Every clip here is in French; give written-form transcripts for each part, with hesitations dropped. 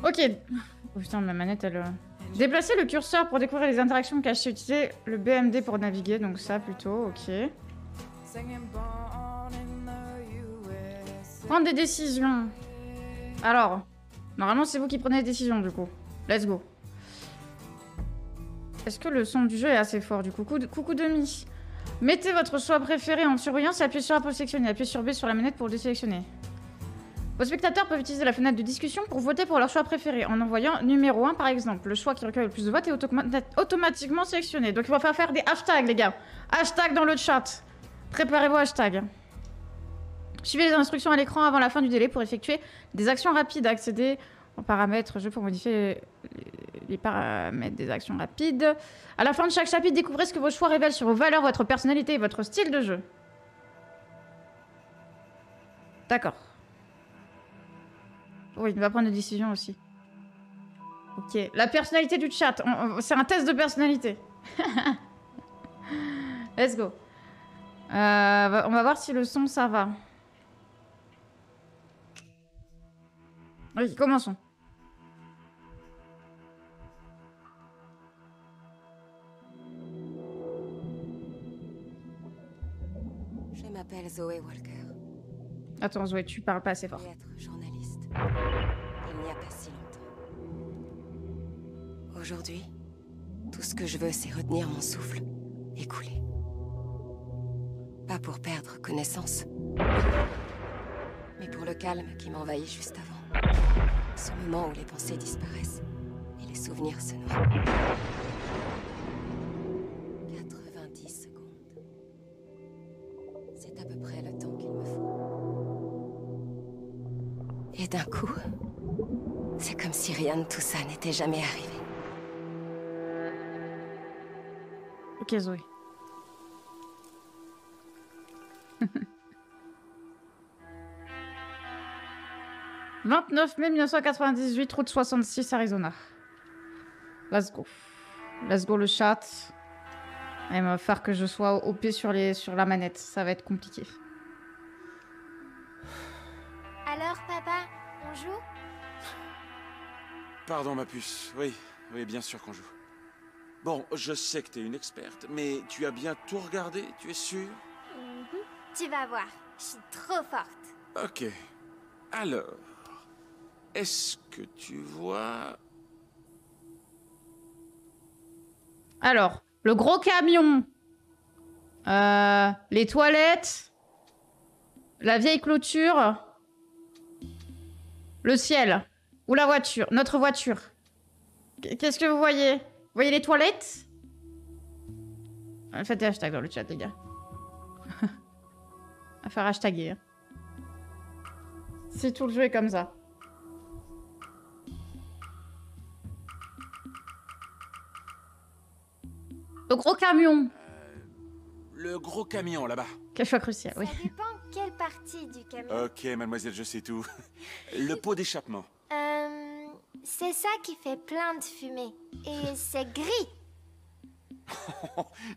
Ok. Oh putain, ma manette, elle... Déplacer le curseur pour découvrir les interactions cachées. Utiliser le BMD pour naviguer, donc ça plutôt, ok. Prendre des décisions. Alors, normalement c'est vous qui prenez les décisions du coup. Let's go. Est-ce que le son du jeu est assez fort du coup? Coucou demi. Mettez votre choix préféré en surveillance et appuyez sur A pour sélectionner. Appuyez sur B sur la manette pour le désélectionner. Vos spectateurs peuvent utiliser la fenêtre de discussion pour voter pour leur choix préféré en envoyant numéro 1 par exemple. Le choix qui recueille le plus de votes est automatiquement sélectionné. Donc il va falloir faire des hashtags les gars. Hashtag dans le chat. Préparez vos hashtags. Suivez les instructions à l'écran avant la fin du délai pour effectuer des actions rapides. Accédez aux paramètres jeu pour modifier les paramètres des actions rapides. À la fin de chaque chapitre, découvrez ce que vos choix révèlent sur vos valeurs, votre personnalité et votre style de jeu. D'accord. Oui, il va prendre des décisions aussi. Ok. La personnalité du chat. C'est un test de personnalité. Let's go. On va voir si le son, ça va. Oui, commençons. Je m'appelle Zoé Walker. Attends, Zoé, tu parles pas assez fort. Je vais être journaliste. Il n'y a pas si longtemps. Aujourd'hui, tout ce que je veux, c'est retenir mon souffle et couler. Pas pour perdre connaissance, mais pour le calme qui m'envahit juste avant. Ce moment où les pensées disparaissent et les souvenirs se noient. 90 secondes. C'est à peu près le temps qu'il me faut. Et d'un coup, c'est comme si rien de tout ça n'était jamais arrivé. Ok, Zoé. 29 mai 1998, route 66, Arizona. Let's go. Let's go le chat. Il va falloir que je sois OP sur la manette. Ça va être compliqué. Alors, papa, on joue? Pardon, ma puce. Oui, bien sûr qu'on joue. Bon, je sais que t'es une experte, mais tu as bien tout regardé, tu es sûr? Tu vas voir, je suis trop forte. Ok. Alors, est-ce que tu vois... Alors, le gros camion. Les toilettes. La vieille clôture. Le ciel. Ou la voiture. Notre voiture. Qu'est-ce que vous voyez? Vous voyez les toilettes? Faites des hashtags dans le chat, les gars. À faire hashtaguer. Si tout le jeu est comme ça. Le gros camion. Le gros camion, là-bas. Quel choix crucial, oui. Ça dépend quelle partie du camion. Ok, mademoiselle, je sais tout. Le pot d'échappement. C'est ça qui fait plein de fumée. Et c'est gris.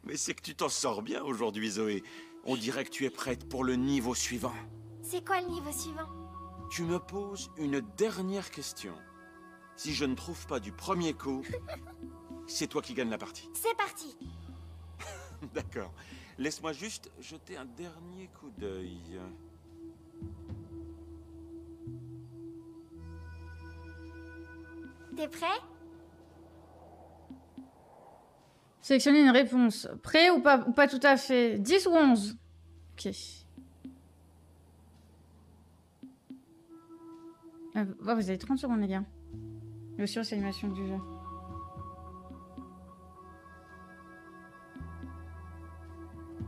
Mais c'est que tu t'en sors bien aujourd'hui, Zoé. On dirait que tu es prête pour le niveau suivant. C'est quoi le niveau suivant? Tu me poses une dernière question. Si je ne trouve pas du premier coup, c'est toi qui gagne la partie. C'est parti. D'accord. Laisse-moi juste jeter un dernier coup d'œil. T'es prêt? Sélectionnez une réponse. Prêt ou pas tout à fait? 10 ou 11? Ok. Oh, vous avez 30 secondes, les gars. Et aussi, c'est l'animation du jeu.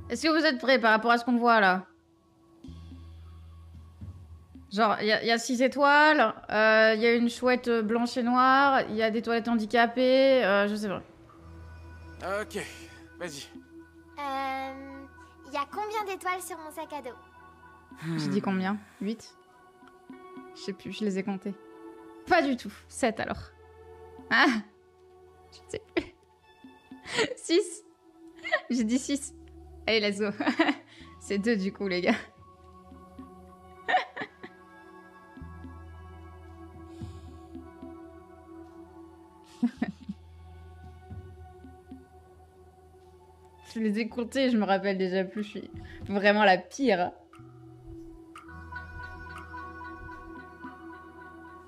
Est-ce que vous êtes prêts par rapport à ce qu'on voit là? Genre, il y a 6 étoiles, il y a une chouette blanche et noire, il y a des toilettes handicapées, je sais pas. Ok, vas-y. Il y a combien d'étoiles sur mon sac à dos? J'ai dit combien? 8? Je sais plus, je les ai comptés. Pas du tout. 7 alors. Ah! Je sais plus. 6? J'ai dit 6. Allez, let's go. C'est 2 du coup, les gars. Je les ai comptés, je me rappelle déjà plus. Je suis vraiment la pire.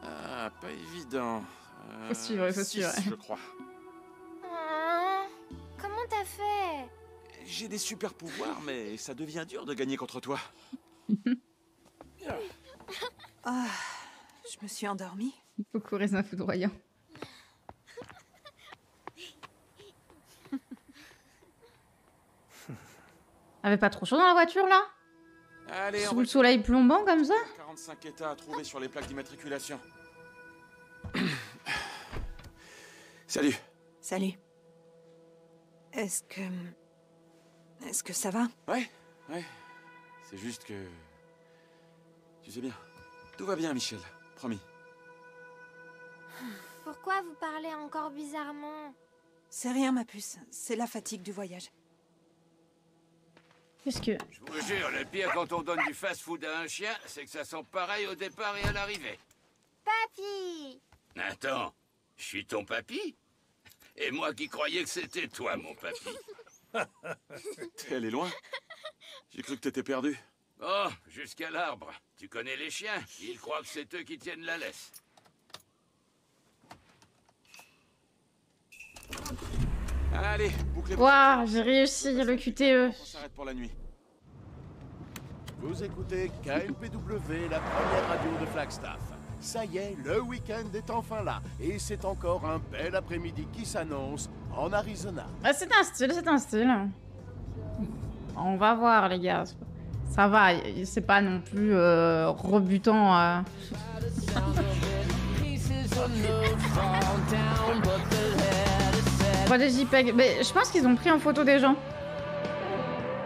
Ah, pas évident. Faut suivre, faut suivre. Je crois. Oh, comment t'as fait? J'ai des super pouvoirs, mais ça devient dur de gagner contre toi. Ah, je me suis endormie. Coucou raisin foudroyant. Avait pas trop chaud dans la voiture là? Allez, Sous le soleil plombant comme ça? 45 états à trouver sur les plaques d'immatriculation. Salut. Salut. Est-ce que ça va? Ouais. C'est juste que... Tu sais bien. Tout va bien, Michel. Promis. Pourquoi vous parlez encore bizarrement? C'est rien, ma puce. C'est la fatigue du voyage. Qu'est-ce que... Je vous jure, le pire quand on donne du fast-food à un chien, c'est que ça sent pareil au départ et à l'arrivée. Papy! Attends, je suis ton papy? Et moi qui croyais que c'était toi, mon papy. T'es allé loin? J'ai cru que t'étais perdu. Oh, jusqu'à l'arbre. Tu connais les chiens, ils croient que c'est eux qui tiennent la laisse. Allez, bouclez-vous. Waouh, j'ai réussi le QTE. On s'arrête pour la nuit. Vous écoutez KLPW, la première radio de Flagstaff. Ça y est, le week-end est enfin là. Et c'est encore un bel après-midi qui s'annonce en Arizona. Ah, c'est un style, c'est un style. On va voir les gars. Ça va, c'est pas non plus rebutant. Pas des JPEG. Mais je pense qu'ils ont pris en photo des gens.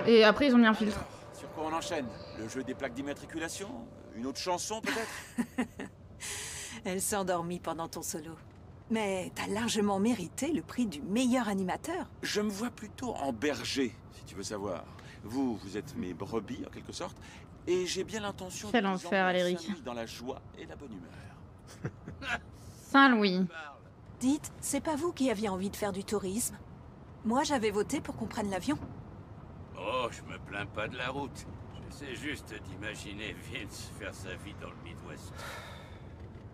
Et après ils ont mis un filtre. Sur quoi on enchaîne? Le jeu des plaques d'immatriculation? Une autre chanson peut-être? Elle s'est endormie pendant ton solo. Mais t'as largement mérité le prix du meilleur animateur. Je me vois plutôt en berger, si tu veux savoir. Vous êtes mes brebis en quelque sorte. Et j'ai bien l'intention Quel de vous enfer, emmener Aléric. Saint-Louis dans la joie et la bonne humeur. Saint-Louis. Dites, c'est pas vous qui aviez envie de faire du tourisme? Moi, j'avais voté pour qu'on prenne l'avion. Oh, je me plains pas de la route. J'essaie juste d'imaginer Vince faire sa vie dans le Midwest.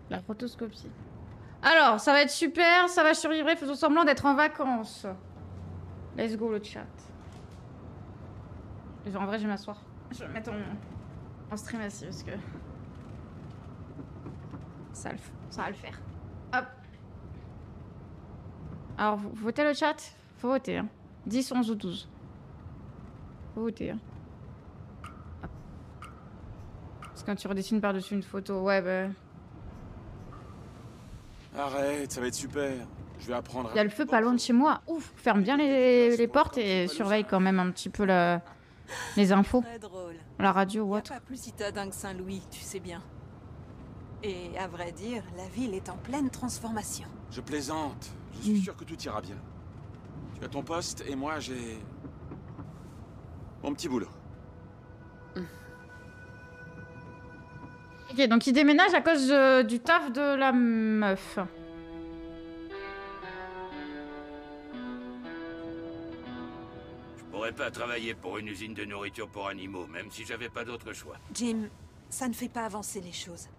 La rotoscopie. Alors, ça va être super, ça va survivre, faisons semblant d'être en vacances. Let's go le chat. En vrai, je vais m'asseoir. Je vais me mettre en stream assis parce que... Ça va le faire. Hop. Alors, vous votez le chat? Faut voter. Hein. 10, 11 ou 12. Faut voter. Hein. Hop. Parce que quand tu redessines par-dessus une photo, ouais, bah... Arrête, ça va être super. Je vais apprendre. Il y a le feu pas loin de chez moi. Ouf, ferme bien les portes et surveille quand même un petit peu les infos. Très drôle. La radio ou Y a autre. pas plus citadin que Saint-Louis, tu sais bien. Et à vrai dire, la ville est en pleine transformation. Je plaisante. Je suis sûr que tout ira bien. Tu as ton poste et moi j'ai... mon petit boulot. Ok, donc il déménage à cause du taf de la meuf. Je pourrais pas travailler pour une usine de nourriture pour animaux, même si j'avais pas d'autre choix. Jim, ça ne fait pas avancer les choses.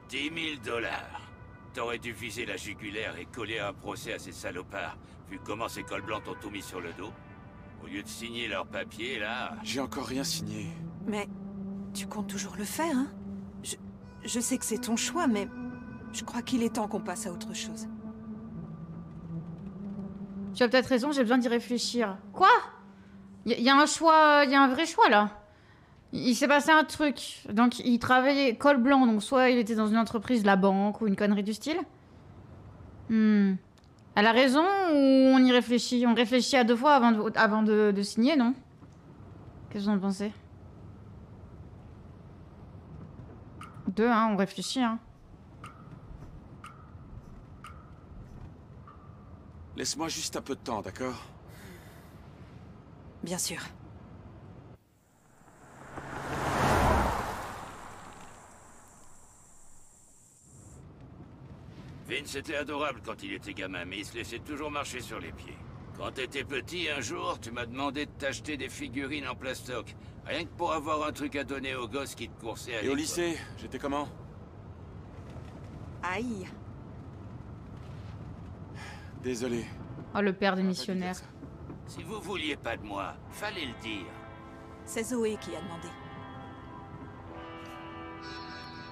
10 000 $. T'aurais dû viser la jugulaire et coller un procès à ces salopards, vu comment ces cols blancs t'ont tout mis sur le dos. Au lieu de signer leurs papiers, là... J'ai encore rien signé. Mais tu comptes toujours le faire, hein? Je sais que c'est ton choix, mais je crois qu'il est temps qu'on passe à autre chose. Tu as peut-être raison, j'ai besoin d'y réfléchir. Quoi? Il y a un choix, il y a un vrai choix là. Il s'est passé un truc. Donc il travaillait col blanc, donc soit il était dans une entreprise, la banque ou une connerie du style. Elle a raison ou on y réfléchit? On réfléchit à deux fois avant de signer, non? Qu'est-ce que vous en pensez? Deux, hein, on réfléchit, hein. Laisse-moi juste un peu de temps, d'accord? Bien sûr. Vince était adorable quand il était gamin, mais il se laissait toujours marcher sur les pieds. Quand t'étais petit, un jour, tu m'as demandé de t'acheter des figurines en plastoc. Rien que pour avoir un truc à donner aux gosses qui te coursaient à Et au l'école. lycée, j'étais comment? Aïe. Désolé. Oh, le père des J'aurais pas dû missionnaires. dire ça. Si vous vouliez pas de moi, fallait le dire. C'est Zoé qui a demandé.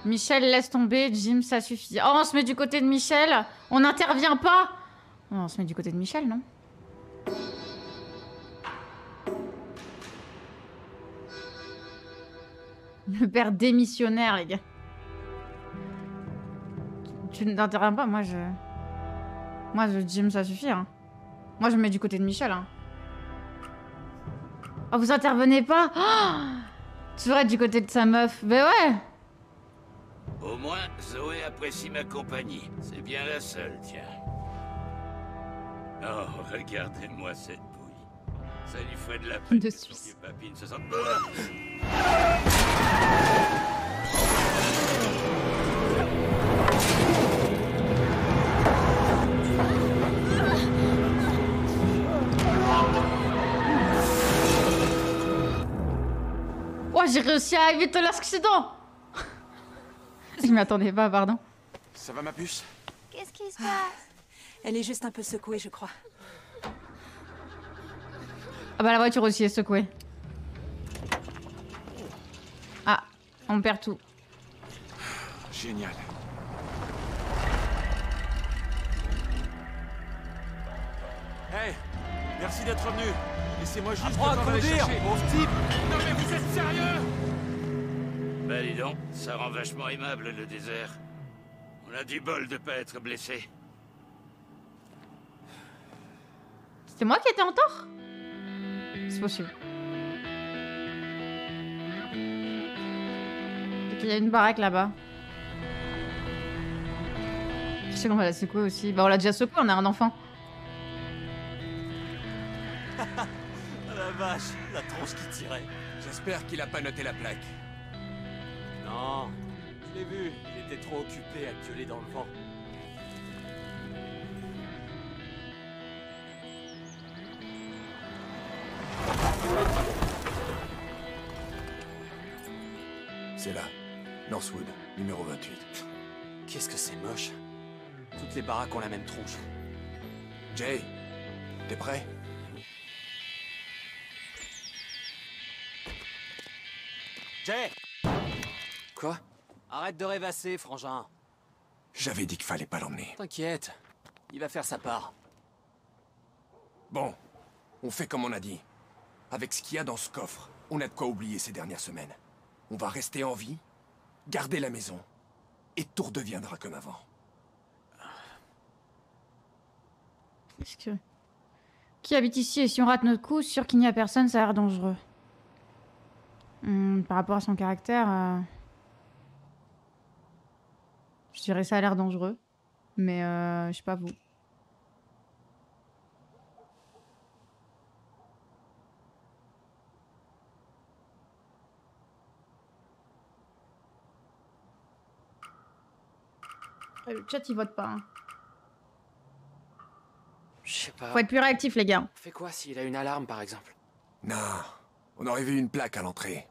Michel, laisse tomber. Jim, ça suffit. Oh, on se met du côté de Michel. On n'intervient pas. Oh, on se met du côté de Michel, non? Le père démissionnaire, les gars. Tu n'interviens pas, moi, Jim, ça suffit, hein. Moi, je me mets du côté de Michel, hein. Oh, vous intervenez pas? Oh, toujours être du côté de sa meuf. Ben ouais. Au moins, Zoé apprécie ma compagnie. C'est bien la seule, tiens. Oh, regardez-moi cette bouille. Ça lui ferait de la peine De que son Suisse. vieux papy ne se sente... Oh, j'ai réussi à éviter l'accident. Je m'y attendais pas, pardon. Ça va ma puce? Qu'est-ce qui se passe? Elle est juste un peu secouée, je crois. Ah bah la voiture aussi est secouée. Ah, on perd tout. Génial. Hey, merci d'être venu. Laissez-moi juste Apprends à devoir aller conduire, chercher. pauvre type. Non mais vous êtes sérieux? Bah dis donc, ça rend vachement aimable le désert. On a du bol de pas être blessé. C'était moi qui étais en tort? C'est possible. Il y a une baraque là-bas. Je sais qu'on va la secouer aussi. Bah on l'a déjà secoué, on a un enfant. Ah la vache, la tronche qui tirait. J'espère qu'il a pas noté la plaque. Non, je l'ai vu, il était trop occupé à gueuler dans le vent. C'est là. Northwood, numéro 28. Qu'est-ce que c'est moche. Toutes les baraques ont la même tronche. Jay, t'es prêt? Jay! Quoi? Arrête de rêvasser, frangin. J'avais dit qu'il fallait pas l'emmener. T'inquiète, il va faire sa part. Bon, on fait comme on a dit. Avec ce qu'il y a dans ce coffre, on a de quoi oublier ces dernières semaines. On va rester en vie, garder la maison, et tout redeviendra comme avant. Qu'est-ce que... Qui habite ici et si on rate notre coup, sûr qu'il n'y a personne, ça a l'air dangereux. Par rapport à son caractère, je dirais ça a l'air dangereux. Mais je sais pas vous. Le chat il vote pas. Hein. Je sais pas. Faut être plus réactif les gars. On fait quoi s'il a une alarme, par exemple? Non, on aurait vu une plaque à l'entrée.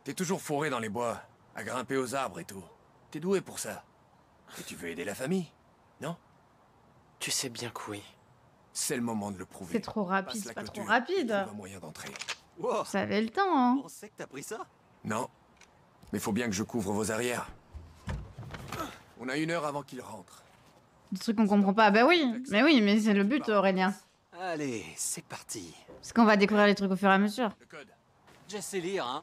T'es toujours fourré dans les bois, à grimper aux arbres et tout. T'es doué pour ça. Et tu veux aider la famille, non? Tu sais bien que oui. C'est le moment de le prouver. C'est trop rapide, Passe c'est la pas trop clôture, rapide. trouve un moyen d'entrer. Wow, Vous avez le temps hein. on sait que t'as pris ça? Non, mais faut bien que je couvre vos arrières. On a 1 heure avant qu'il rentre. Des trucs qu'on comprend pas. Bah oui, mais c'est le but Aurélien. Allez, c'est parti. Parce qu'on va découvrir les trucs au fur et à mesure. Le code. Je sais lire, hein.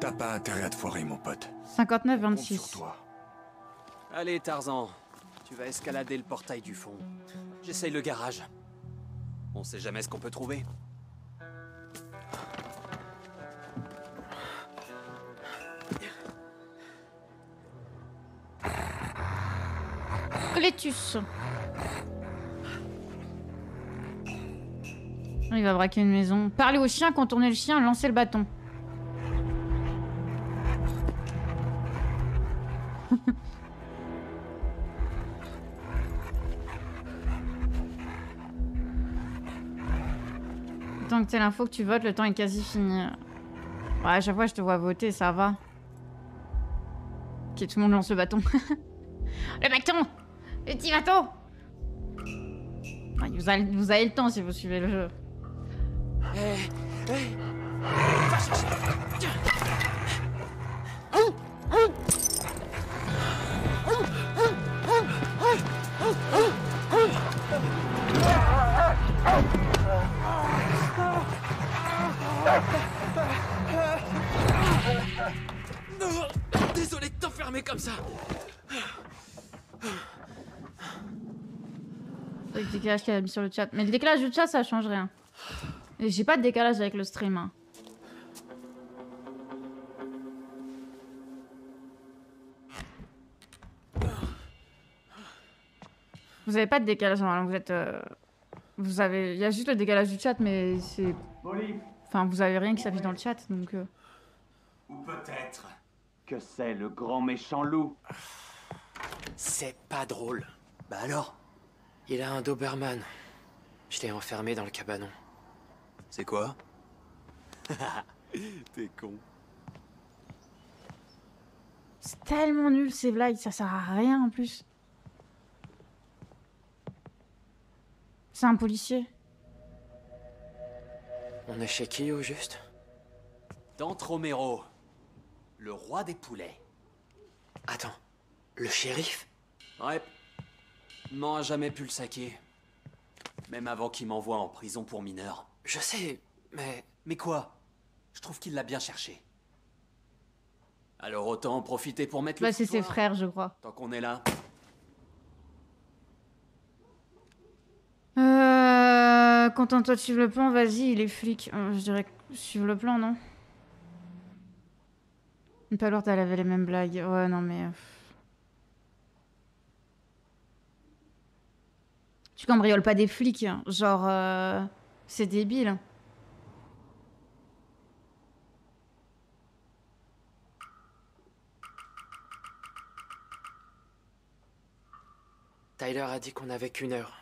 T'as pas intérêt à te foirer, mon pote. 59, On compte sur 26. toi. Allez, Tarzan. Tu vas escalader le portail du fond. J'essaye le garage. On sait jamais ce qu'on peut trouver. Clétus. Il va braquer une maison. Parlez au chien, contournez le chien, lancez le bâton. Tant que t'as l'info que tu votes, le temps est quasi fini. Ouais, à chaque fois je te vois voter, ça va. Ok, tout le monde lance le bâton. Le bâton! Le petit bâton! Ouais, vous avez le temps si vous suivez le jeu. Hé, hé, va chercher. Désolé de t'enfermer comme ça. Le décalage qu'elle a mis sur le chat. Mais le décalage du chat, ça change rien. Et j'ai pas de décalage avec le stream. Hein. Vous avez pas de décalage normalement, vous êtes... Vous avez... Il y a juste le décalage du chat, mais c'est... Enfin, vous avez rien qui s'affiche dans le chat, donc... Ou peut-être que c'est le grand méchant loup. C'est pas drôle. Bah alors? Il a un Doberman. Je l'ai enfermé dans le cabanon. C'est quoi? T'es con. C'est tellement nul ces blagues, ça sert à rien en plus. C'est un policier. On est chez qui au juste? Dante Romero, le roi des poulets. Attends, le shérif? Ouais. Non, a jamais pu le saquer. Même avant qu'il m'envoie en prison pour mineur. Je sais, mais... Mais quoi? Je trouve qu'il l'a bien cherché. Alors autant en profiter pour mettre le Bah c'est ses foutoir. frères, je crois. Tant qu'on est là. Contente-toi de suivre le plan, vas-y, il est flic. Je dirais suivre le plan, non? Pas l'heure, elle avait les mêmes blagues. Ouais, non mais... Tu cambrioles pas des flics, hein. Genre... C'est débile. Tyler a dit qu'on avait qu'1 heure.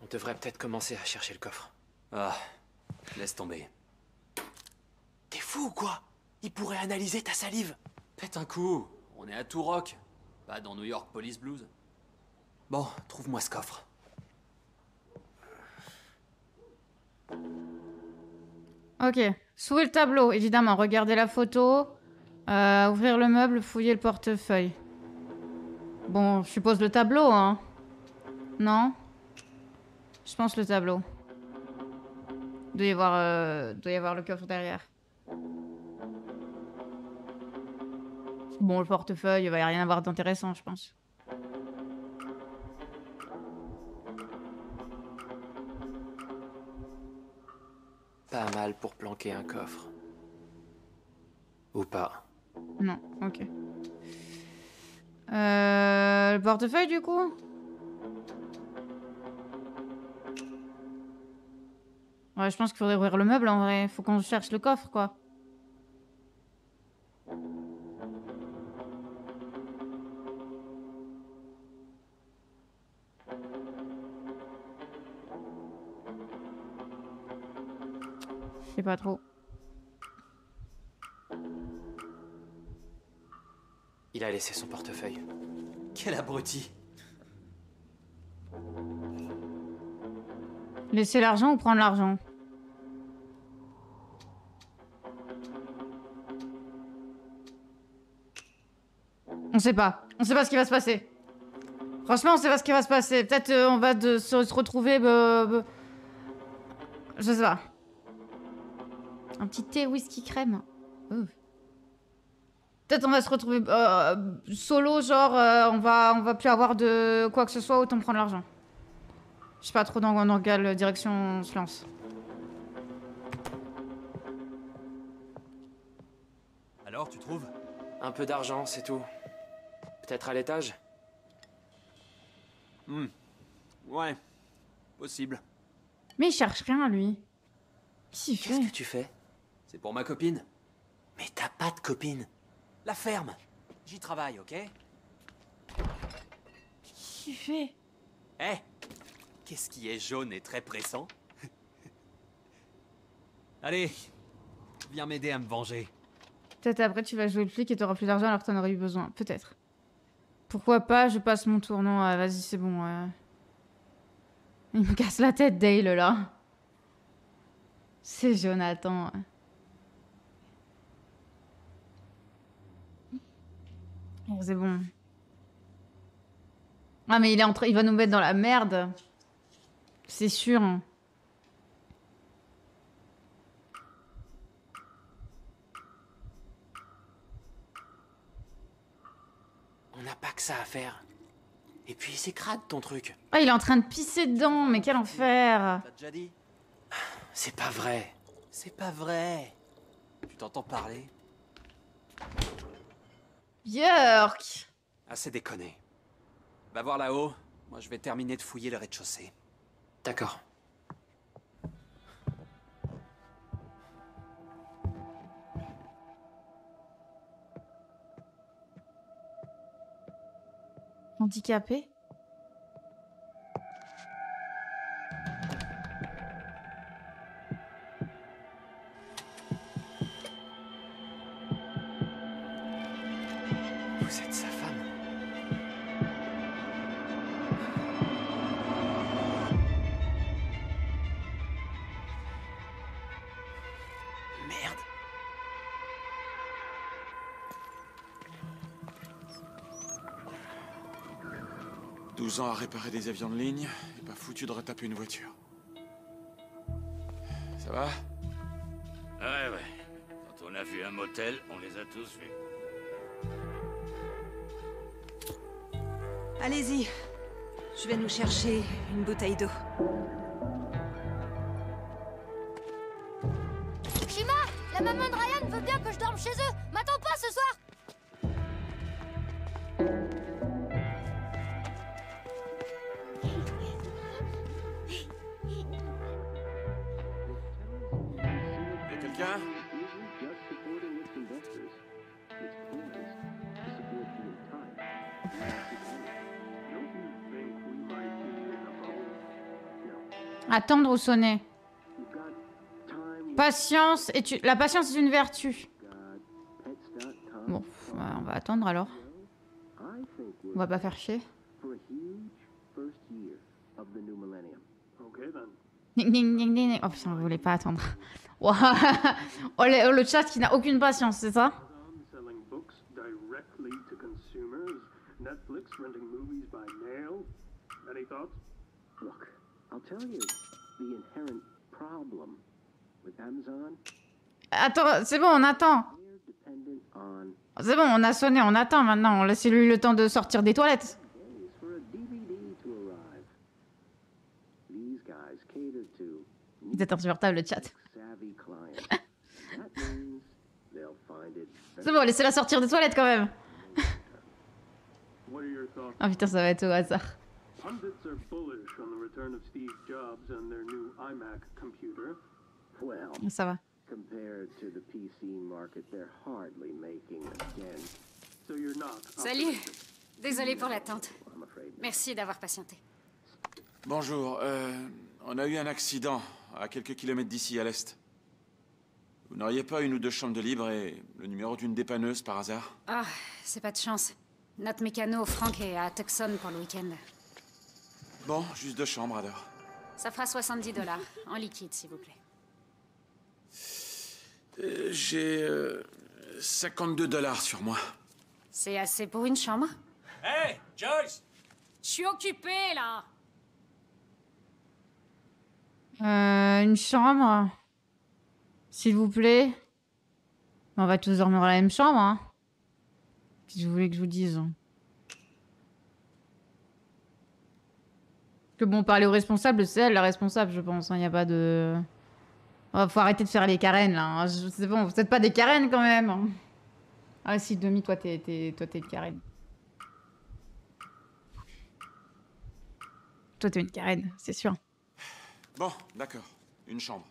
On devrait peut-être commencer à chercher le coffre. Ah, laisse tomber. T'es fou ou quoi? Il pourrait analyser ta salive. Pète un coup, on est à Turok, pas dans New York Police Blues. Bon, trouve-moi ce coffre. Ok, soulever le tableau, évidemment. Regardez la photo. Ouvrir le meuble, fouiller le portefeuille. Bon, je suppose le tableau, hein. Non? Je pense le tableau. Doit y avoir le coffre derrière. Bon, le portefeuille, il va y rien avoir d'intéressant, je pense. Pas mal pour planquer un coffre. Ou pas. Non, ok. Le portefeuille, du coup? Ouais, je pense qu'il faudrait ouvrir le meuble, en vrai. Faut qu'on cherche le coffre, quoi. Je sais pas trop. Il a laissé son portefeuille. Quel abruti. Laisser l'argent ou prendre l'argent? On sait pas. On sait pas ce qui va se passer. Franchement, on sait pas ce qui va se passer. Peut-être on va se retrouver... Je sais pas. Un petit thé whisky crème. Peut-être on va se retrouver solo, genre on va plus avoir de quoi que ce soit, autant prendre l'argent. Je sais pas trop dans quelle direction on se lance. Alors, tu trouves? Un peu d'argent, c'est tout. Peut-être à l'étage? Ouais, possible. Mais il cherche rien, lui. Qu'est-ce qu'il fait? Qu'est-ce que tu fais? C'est pour ma copine. Mais t'as pas de copine. La ferme. J'y travaille, ok? Qu'est-ce qu'il fait? Hé! Qu'est-ce qui est jaune et très pressant? Allez, viens m'aider à me venger. Peut-être après tu vas jouer le flic et t'auras plus d'argent alors que t'en aurais eu besoin. Peut-être. Pourquoi pas, je passe mon tour. Non, vas-y, c'est bon. Il me casse la tête, Dale, là. C'est Jonathan. Oh, c'est bon. Ah, mais il va nous mettre dans la merde. C'est sûr. On n'a pas que ça à faire. Et puis c'est crade ton truc. Ah, il est en train de pisser dedans, mais quel enfer. T'as déjà dit? C'est pas vrai. C'est pas vrai. Tu t'entends parler? Björk. Assez déconné. Va voir là-haut. Moi, je vais terminer de fouiller le rez-de-chaussée. D'accord. Handicapé. Vous êtes sa femme. Merde. 12 ans à réparer des avions de ligne, et pas foutu de retaper une voiture. Ça va? Ouais. Quand on a vu un motel, on les a tous vus. Allez-y. Je vais nous chercher une bouteille d'eau. Shima, la maman de Ryan veut bien que je dorme chez eux. M'attends pas ce soir. Y'a quelqu'un? Attendre ou sonner. Patience la patience est une vertu. Bon, on va attendre alors. On va pas faire chier. Ding, ding, ding, ding. Oh putain, vous voulez pas attendre. Oh, le chat qui n'a aucune patience, c'est ça? Attends, c'est bon, on attend. C'est bon, on a sonné, on attend maintenant. On laisse lui le temps de sortir des toilettes. Vous êtes insupportable, le chat. C'est bon, laissez-la sortir des toilettes quand même. Oh putain, ça va être au hasard. Ça va. Salut. Désolé pour l'attente. Merci d'avoir patienté. Bonjour, on a eu un accident à quelques kilomètres d'ici, à l'est. Vous n'auriez pas une ou deux chambres de libre et le numéro d'une dépanneuse par hasard? Ah, c'est pas de chance. Notre mécano, Frank, est à Tucson pour le week-end. Bon, juste 2 chambres alors. Ça fera 70 $, en liquide, s'il vous plaît. J'ai 52 $ sur moi. C'est assez pour une chambre? Hey, Joyce! Je suis occupée, là! Une chambre. S'il vous plaît. On va tous dormir dans la même chambre, hein. Qu'est-ce que vous voulez que je vous dise? Que bon, parler aux responsables, c'est elle la responsable, je pense. Il n'y a pas de... Oh, faut arrêter de faire les Karen, là. Hein. C'est bon, vous n'êtes pas des Karen, quand même. Ah si, Demi, toi, t'es une Karen. Toi, t'es une Karen, c'est sûr. Bon, d'accord. Une chambre.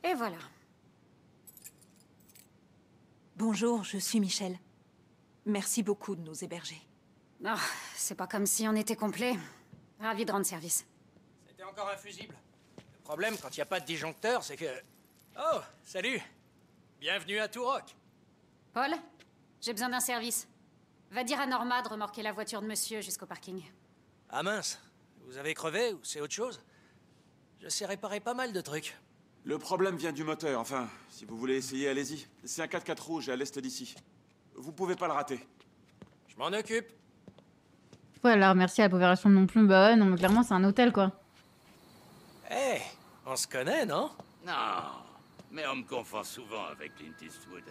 Et voilà. Bonjour, je suis Michel. Merci beaucoup de nous héberger. Oh, c'est pas comme si on était complet. Ravi de rendre service. C'était encore un fusible. Le problème quand il n'y a pas de disjoncteur, c'est que... Oh, salut. Bienvenue à Turok. Paul, j'ai besoin d'un service. Va dire à Norma de remorquer la voiture de monsieur jusqu'au parking. Ah mince, vous avez crevé ou c'est autre chose? Je sais réparer pas mal de trucs. Le problème vient du moteur, enfin, si vous voulez essayer, allez-y. C'est un 4x4 rouge à l'est d'ici. Vous pouvez pas le rater. Je m'en occupe. Ouais, alors merci à la population non plus. Bah ouais, non, mais clairement, c'est un hôtel, quoi. Hé, on se connaît, non? Non, mais on me confond souvent avec Clint Eastwood.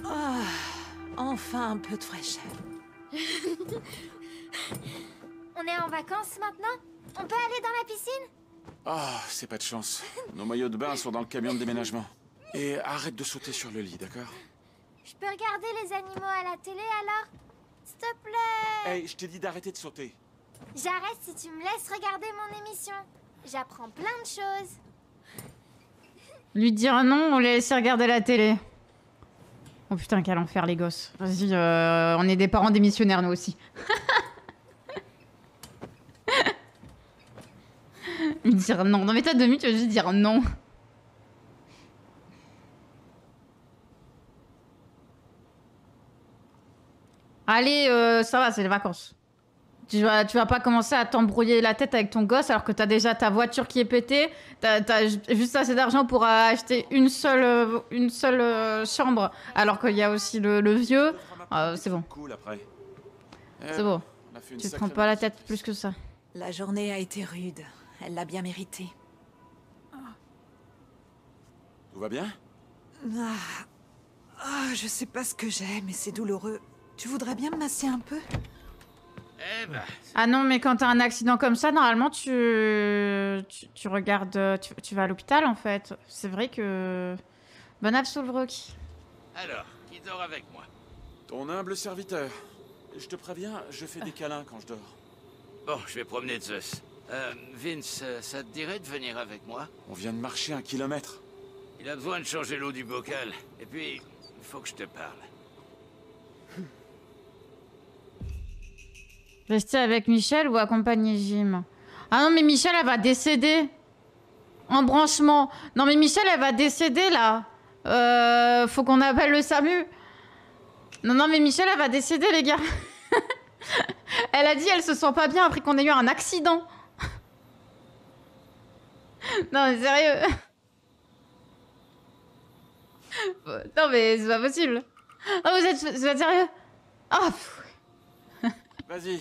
Ah, enfin un peu de fraîcheur. On est en vacances maintenant? On peut aller dans la piscine? Ah, c'est pas de chance. Nos maillots de bain sont dans le camion de déménagement. Et arrête de sauter sur le lit, d'accord? Je peux regarder les animaux à la télé alors? S'il te plaît. Hey, je t'ai dit d'arrêter de sauter. J'arrête si tu me laisses regarder mon émission. J'apprends plein de choses. Lui dire non, on les laisser regarder la télé. Oh putain, quel enfer, les gosses. Vas-y, on est des parents démissionnaires, nous aussi. Lui dire non. Dans mes tas de minutes, tu vas juste dire non. Allez, ça va, c'est les vacances. Tu vas pas commencer à t'embrouiller la tête avec ton gosse alors que t'as déjà ta voiture qui est pétée. T'as juste assez d'argent pour acheter une seule chambre alors qu'il y a aussi le vieux. C'est bon. Cool après. C'est bon. Tu te prends pas la tête plus que ça. La journée a été rude. Elle l'a bien mérité. Tout va bien? Je sais pas ce que j'ai, mais c'est douloureux. Tu voudrais bien me masser un peu? Eh ben... Ah non, mais quand t'as un accident comme ça, normalement, tu regardes... Tu vas à l'hôpital, en fait. C'est vrai que... Bon Rocky. Alors, qui dort avec moi? Ton humble serviteur. Je te préviens, je fais des câlins quand je dors. Bon, je vais promener Zeus. Vince, ça te dirait de venir avec moi? On vient de marcher 1 kilomètre. Il a besoin de changer l'eau du bocal. Et puis, il faut que je te parle. Rester avec Michel ou accompagner Jim? Ah non, mais Michel, elle va décéder. En branchement. Non, mais Michel, elle va décéder, là. Faut qu'on appelle le SAMU. Non, mais Michel, elle va décéder, les gars. Elle a dit elle se sent pas bien après qu'on ait eu un accident. Non, mais sérieux. Non, mais c'est pas possible. Oh, vous êtes sérieux? Oh, Vas-y,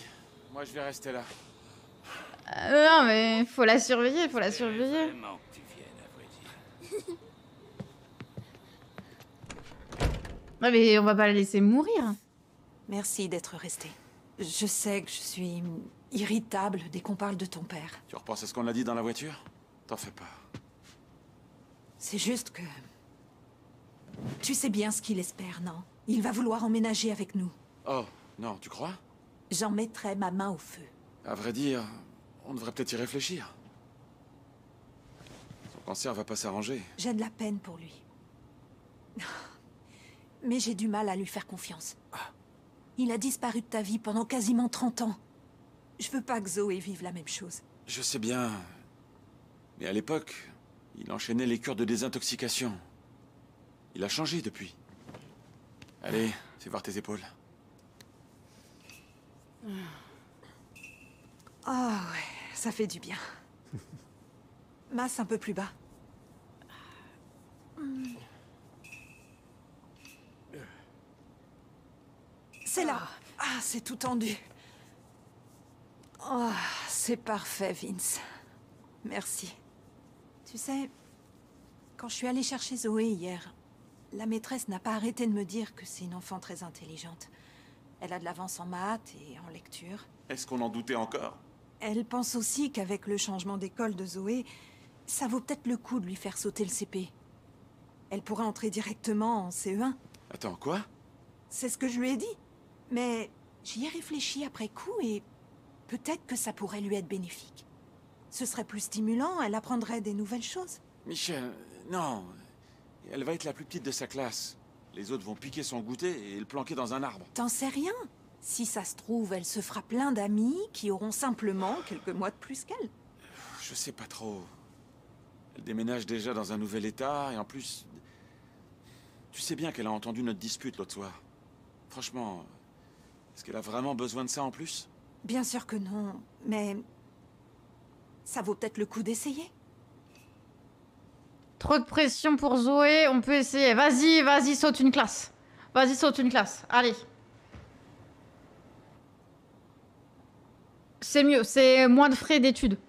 moi je vais rester là. non, mais faut la surveiller, faut la surveiller. Vraiment que tu viennes, à vrai dire. Ouais, mais on va pas la laisser mourir. Merci d'être resté. Je sais que je suis irritable dès qu'on parle de ton père. Tu repenses à ce qu'on a dit dans la voiture? T'en fais pas. C'est juste que... Tu sais bien ce qu'il espère, non? Il va vouloir emménager avec nous. Oh, non, tu crois? J'en mettrai ma main au feu. À vrai dire, on devrait peut-être y réfléchir. Son cancer va pas s'arranger. J'ai de la peine pour lui. Mais j'ai du mal à lui faire confiance. Il a disparu de ta vie pendant quasiment 30 ans. Je veux pas que Zoé vive la même chose. Je sais bien. Mais à l'époque, il enchaînait les cures de désintoxication. Il a changé depuis. Allez, fais voir tes épaules. Ah ouais, ça fait du bien. Masse un peu plus bas. C'est là. Ah, c'est tout tendu. Oh, c'est parfait, Vince. Merci. Tu sais, quand je suis allée chercher Zoé hier, la maîtresse n'a pas arrêté de me dire que c'est une enfant très intelligente. Elle a de l'avance en maths et en lecture. Est-ce qu'on en doutait encore? Elle pense aussi qu'avec le changement d'école de Zoé, ça vaut peut-être le coup de lui faire sauter le CP. Elle pourrait entrer directement en CE1. Attends, quoi? C'est ce que je lui ai dit. Mais j'y ai réfléchi après coup et peut-être que ça pourrait lui être bénéfique. Ce serait plus stimulant, elle apprendrait des nouvelles choses. Michel, non. Elle va être la plus petite de sa classe. Les autres vont piquer son goûter et le planquer dans un arbre. T'en sais rien. Si ça se trouve, elle se fera plein d'amis qui auront simplement quelques mois de plus qu'elle. Je sais pas trop. Elle déménage déjà dans un nouvel état, et en plus... Tu sais bien qu'elle a entendu notre dispute l'autre soir. Franchement, est-ce qu'elle a vraiment besoin de ça en plus? Bien sûr que non, mais... ça vaut peut-être le coup d'essayer. Trop de pression pour Zoé, on peut essayer. Vas-y, vas-y, saute une classe. Vas-y, saute une classe. Allez. C'est mieux, c'est moins de frais d'études.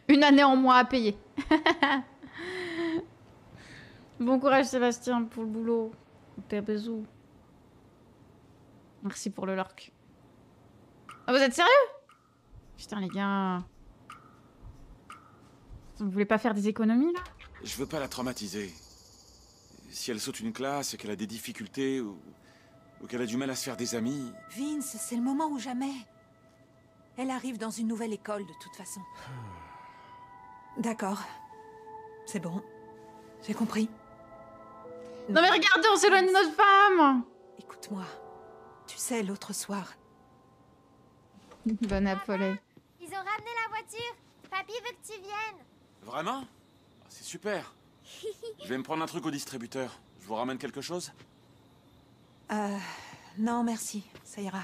Une année en moins à payer. Bon courage Sébastien pour le boulot. Des bisous. Merci pour le lurk. Ah, vous êtes sérieux? Putain les gars. Vous voulez pas faire des économies là? Je veux pas la traumatiser. Si elle saute une classe et qu'elle a des difficultés ou qu'elle a du mal à se faire des amis... Vince, c'est le moment ou jamais. Elle arrive dans une nouvelle école de toute façon. D'accord. C'est bon. J'ai compris. Non mais regardez, on s'éloigne de notre femme. Écoute-moi. Tu sais, l'autre soir... Bonne Apollo. Ils ont ramené la voiture. Papy veut que tu viennes. Vraiment? Ah, c'est super. Je vais me prendre un truc au distributeur. Je vous ramène quelque chose? Non, merci. Ça ira.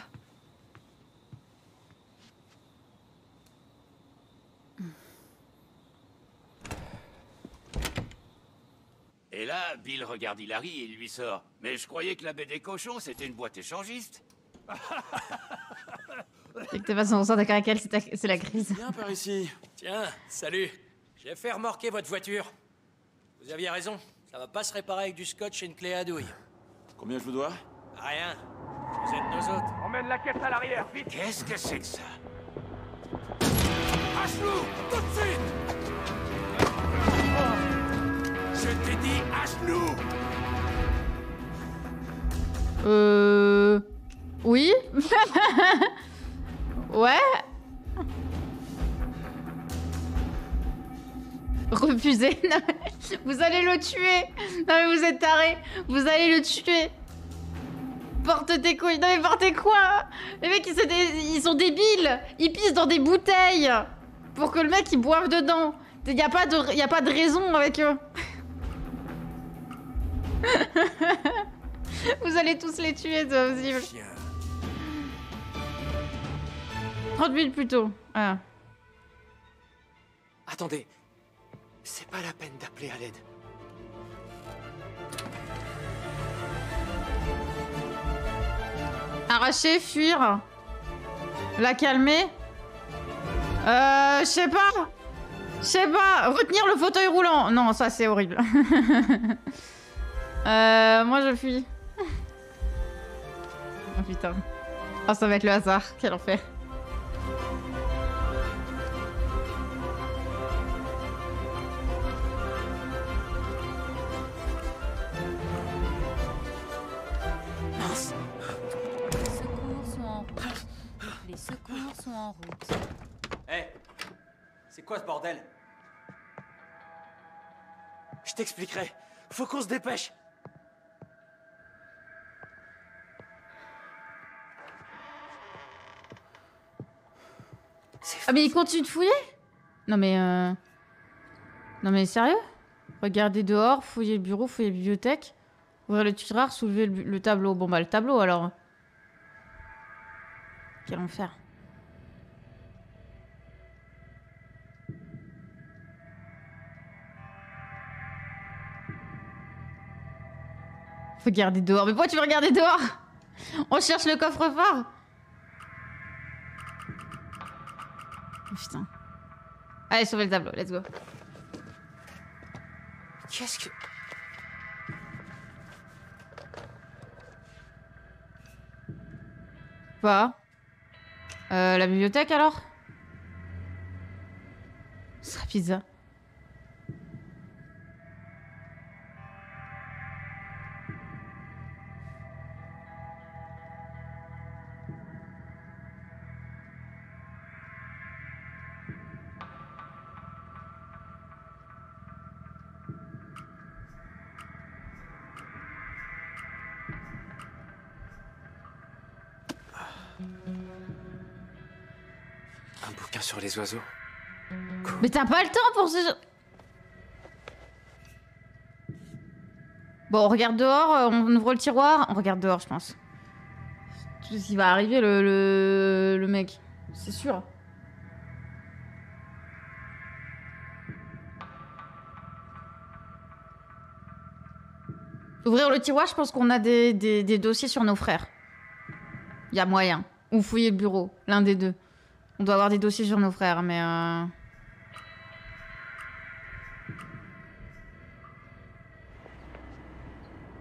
Et là, Bill regarde Hilary et il lui sort. Mais je croyais que la baie des cochons, c'était une boîte échangiste. C'est que t'es pas 100% d'accord avec elle, c'est la crise. Viens par ici. Tiens, salut. J'ai fait remorquer votre voiture. Vous aviez raison. Ça va pas se réparer avec du scotch et une clé à douille. Combien je vous dois? Rien. Vous êtes nos autres. Emmène la caisse à l'arrière, vite. Qu'est-ce que c'est que ça? Ashlou, tout de suite! Je t'ai dit Ashlou! Oui. Ouais. Refusez. Non, mais vous allez le tuer. Non mais vous êtes tarés. Vous allez le tuer. Porte tes couilles. Non mais portez quoi? Les mecs ils sont débiles. Ils pissent dans des bouteilles pour que le mec il boive dedans. Y a pas de raison avec eux. Vous allez tous les tuer, c'est possible. 30 minutes plus tôt. Ah. Attendez. C'est pas la peine d'appeler à l'aide. Arracher, fuir. La calmer. Je sais pas. Je sais pas. Retenir le fauteuil roulant. Non, ça c'est horrible. Moi je fuis. Oh putain. Oh, ça va être le hasard. Quel enfer. Mince. Les secours sont en route. Les secours sont en route. Hé, c'est quoi ce bordel? Je t'expliquerai. Faut qu'on se dépêche. Ah mais il continue de fouiller? Non mais sérieux? Regardez dehors, fouiller le bureau, fouiller la bibliothèque. Ouvrir le tiroir, soulever le tableau. Bon bah le tableau alors. Quel enfer. Regardez dehors. Mais pourquoi tu veux regarder dehors? On cherche le coffre-fort. Oh, putain. Allez, sauver le tableau, let's go. Qu'est-ce que... Pas. La bibliothèque alors? Ce sera pizza. Un bouquin sur les oiseaux. Mais t'as pas le temps pour ce... Bon, on regarde dehors, on ouvre le tiroir. On regarde dehors, je pense. Il va arriver le mec. C'est sûr. Ouvrir le tiroir, je pense qu'on a des dossiers sur nos frères. Il y a moyen. Ou fouiller le bureau. L'un des deux. On doit avoir des dossiers sur nos frères, mais...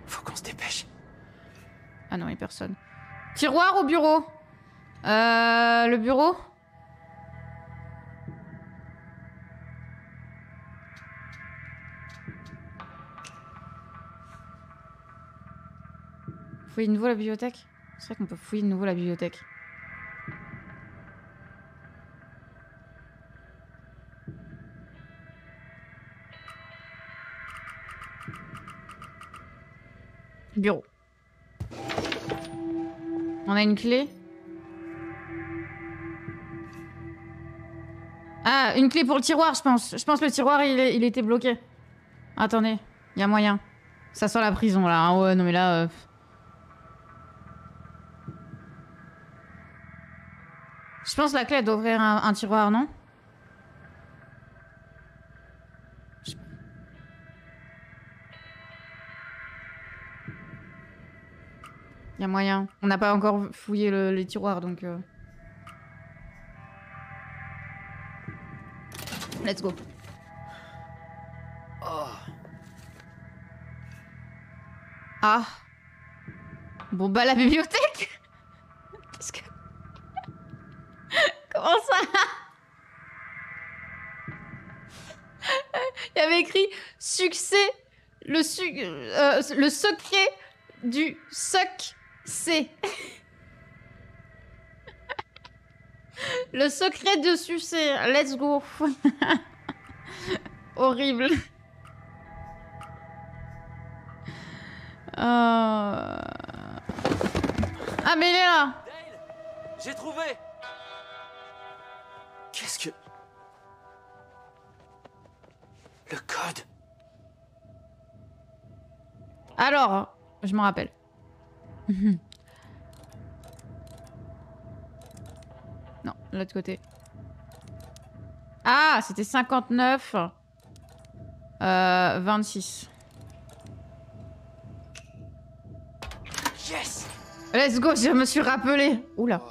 Faut qu'on se dépêche. Ah non, il n'y a personne. Tiroir ou bureau? Le bureau? Fouiller de nouveau la bibliothèque? C'est vrai qu'on peut fouiller de nouveau la bibliothèque. Bureau. On a une clé. Ah, une clé pour le tiroir, je pense. Je pense que le tiroir, il était bloqué. Attendez, il y a moyen. Ça sent la prison, là. Ah ouais, non mais là... Je pense que la clé, elle doit ouvrir un tiroir, non? Il y a moyen. On n'a pas encore fouillé les tiroirs, donc... Let's go. Oh. Ah. Bon bah la bibliothèque. Qu'est-ce que... Comment ça? Il y avait écrit succès, le secret du succès. Le secret de succès. Let's go. Horrible. Ah mais il est là. Dale, j'ai trouvé. Qu'est-ce que... Le code. Alors, je m'en rappelle. Non, de l'autre côté. Ah, c'était 59. 26. Yes. Let's go, je me suis rappelé. Oula.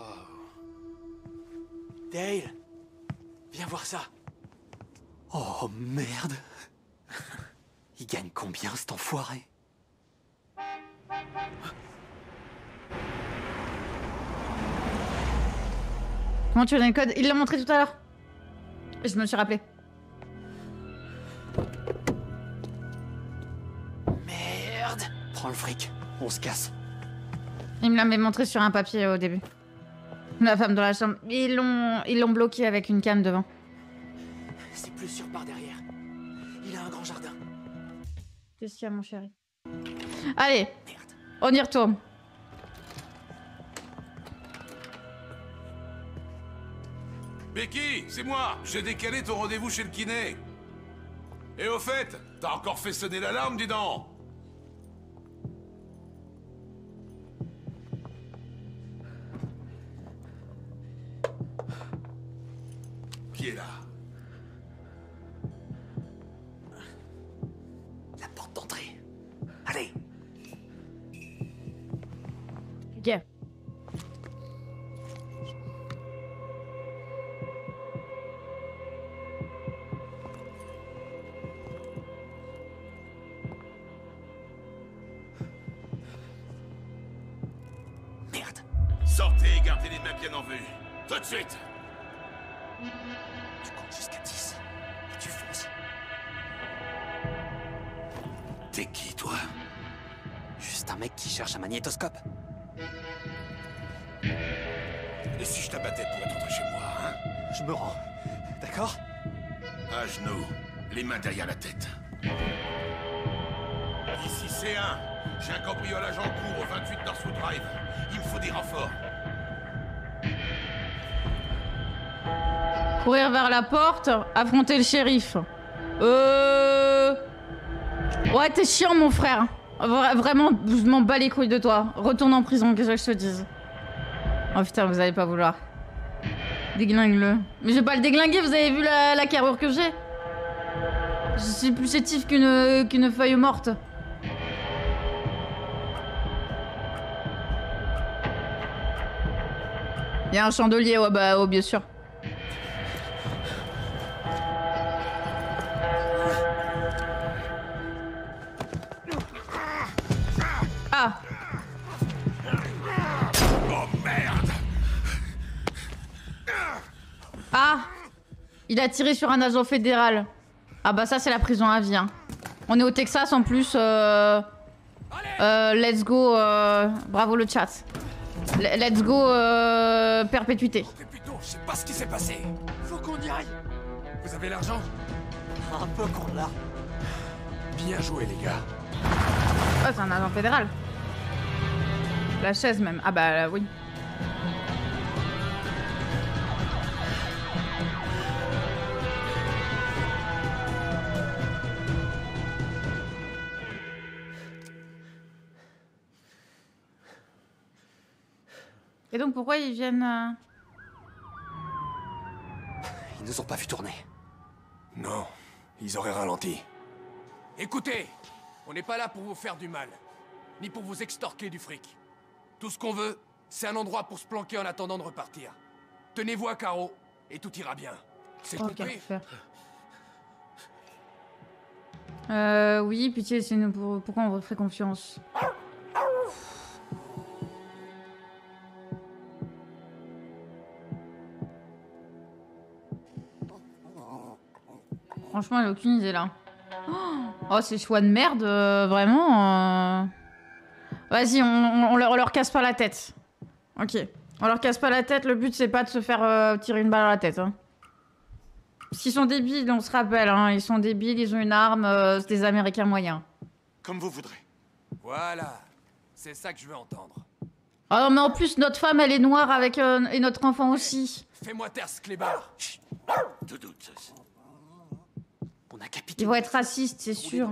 Dale, viens voir ça. Oh merde. Il gagne combien cet enfoiré? Comment tu as donné le code? Il l'a montré tout à l'heure. Je me suis rappelé. Merde. Prends le fric, on se casse. Il me l'avait montré sur un papier au début. La femme dans la chambre. Ils l'ont bloqué avec une canne devant. C'est plus sûr par derrière. Il a un grand jardin. Qu'est-ce qu'il y a, mon chéri? Allez, on y retourne. Becky, c'est moi. J'ai décalé ton rendez-vous chez le kiné. Et au fait, t'as encore fait sonner l'alarme, dis donc. Qui est là? La porte d'entrée. Allez. Ok. Merde. Sortez et gardez les mains bien en vue. Tout de suite. Tu comptes jusqu'à 10. Et tu fonces. T'es qui, toi? Juste un mec qui cherche un magnétoscope. Et si je t'abattais pour être rentré chez moi, hein? Je me rends. D'accord? À genoux, les mains derrière la tête. Ici C1. J'ai un cambriolage en cours au 28 Northwood Drive. Il me faut des renforts. Courir vers la porte, affronter le shérif. Ouais, t'es chiant, mon frère. Vraiment, je m'en bats les couilles de toi. Retourne en prison, qu'est-ce que je te dise. Oh putain, vous allez pas vouloir. Déglingue-le. Mais je vais pas le déglinguer, vous avez vu la carrure que j'ai? Je suis plus chétif qu'une feuille morte. Il y a un chandelier, ouais, bah, oh, bien sûr. Ah! Oh merde! Ah! Il a tiré sur un agent fédéral. Ah bah ça c'est la prison à vie. Hein. On est au Texas en plus. Let's go. Bravo le chat. Let's go perpétuité. Plutôt, je sais pas ce qui s'est passé. Faut qu'on y aille. Vous avez l'argent? Un peu qu'on l'a. Bien joué les gars. Oh c'est un agent fédéral. La chaise même. Ah bah oui. Et donc pourquoi ils viennent Ils nous ont pas vu tourner. Non, ils auraient ralenti. Écoutez, on n'est pas là pour vous faire du mal, ni pour vous extorquer du fric. Tout ce qu'on veut, c'est un endroit pour se planquer en attendant de repartir. Tenez-vous à carreau, et tout ira bien. C'est compris? Oui, pitié, c'est nous. Pourquoi on vous ferait confiance? Franchement, elle a aucune idée là. Oh, ces choix de merde, vraiment. Vas-y, on leur casse pas la tête. Ok. On leur casse pas la tête, le but c'est pas de se faire tirer une balle à la tête. Hein. Parce qu'ils sont débiles, on se rappelle. Hein. Ils sont débiles, ils ont une arme, c'est des Américains moyens. Comme vous voudrez. Voilà, c'est ça que je veux entendre. Oh non, mais en plus, notre femme, elle est noire avec et notre enfant aussi. Fais-moi taire ce clébard. Tout doute. On a capité. Ils vont être racistes, c'est sûr.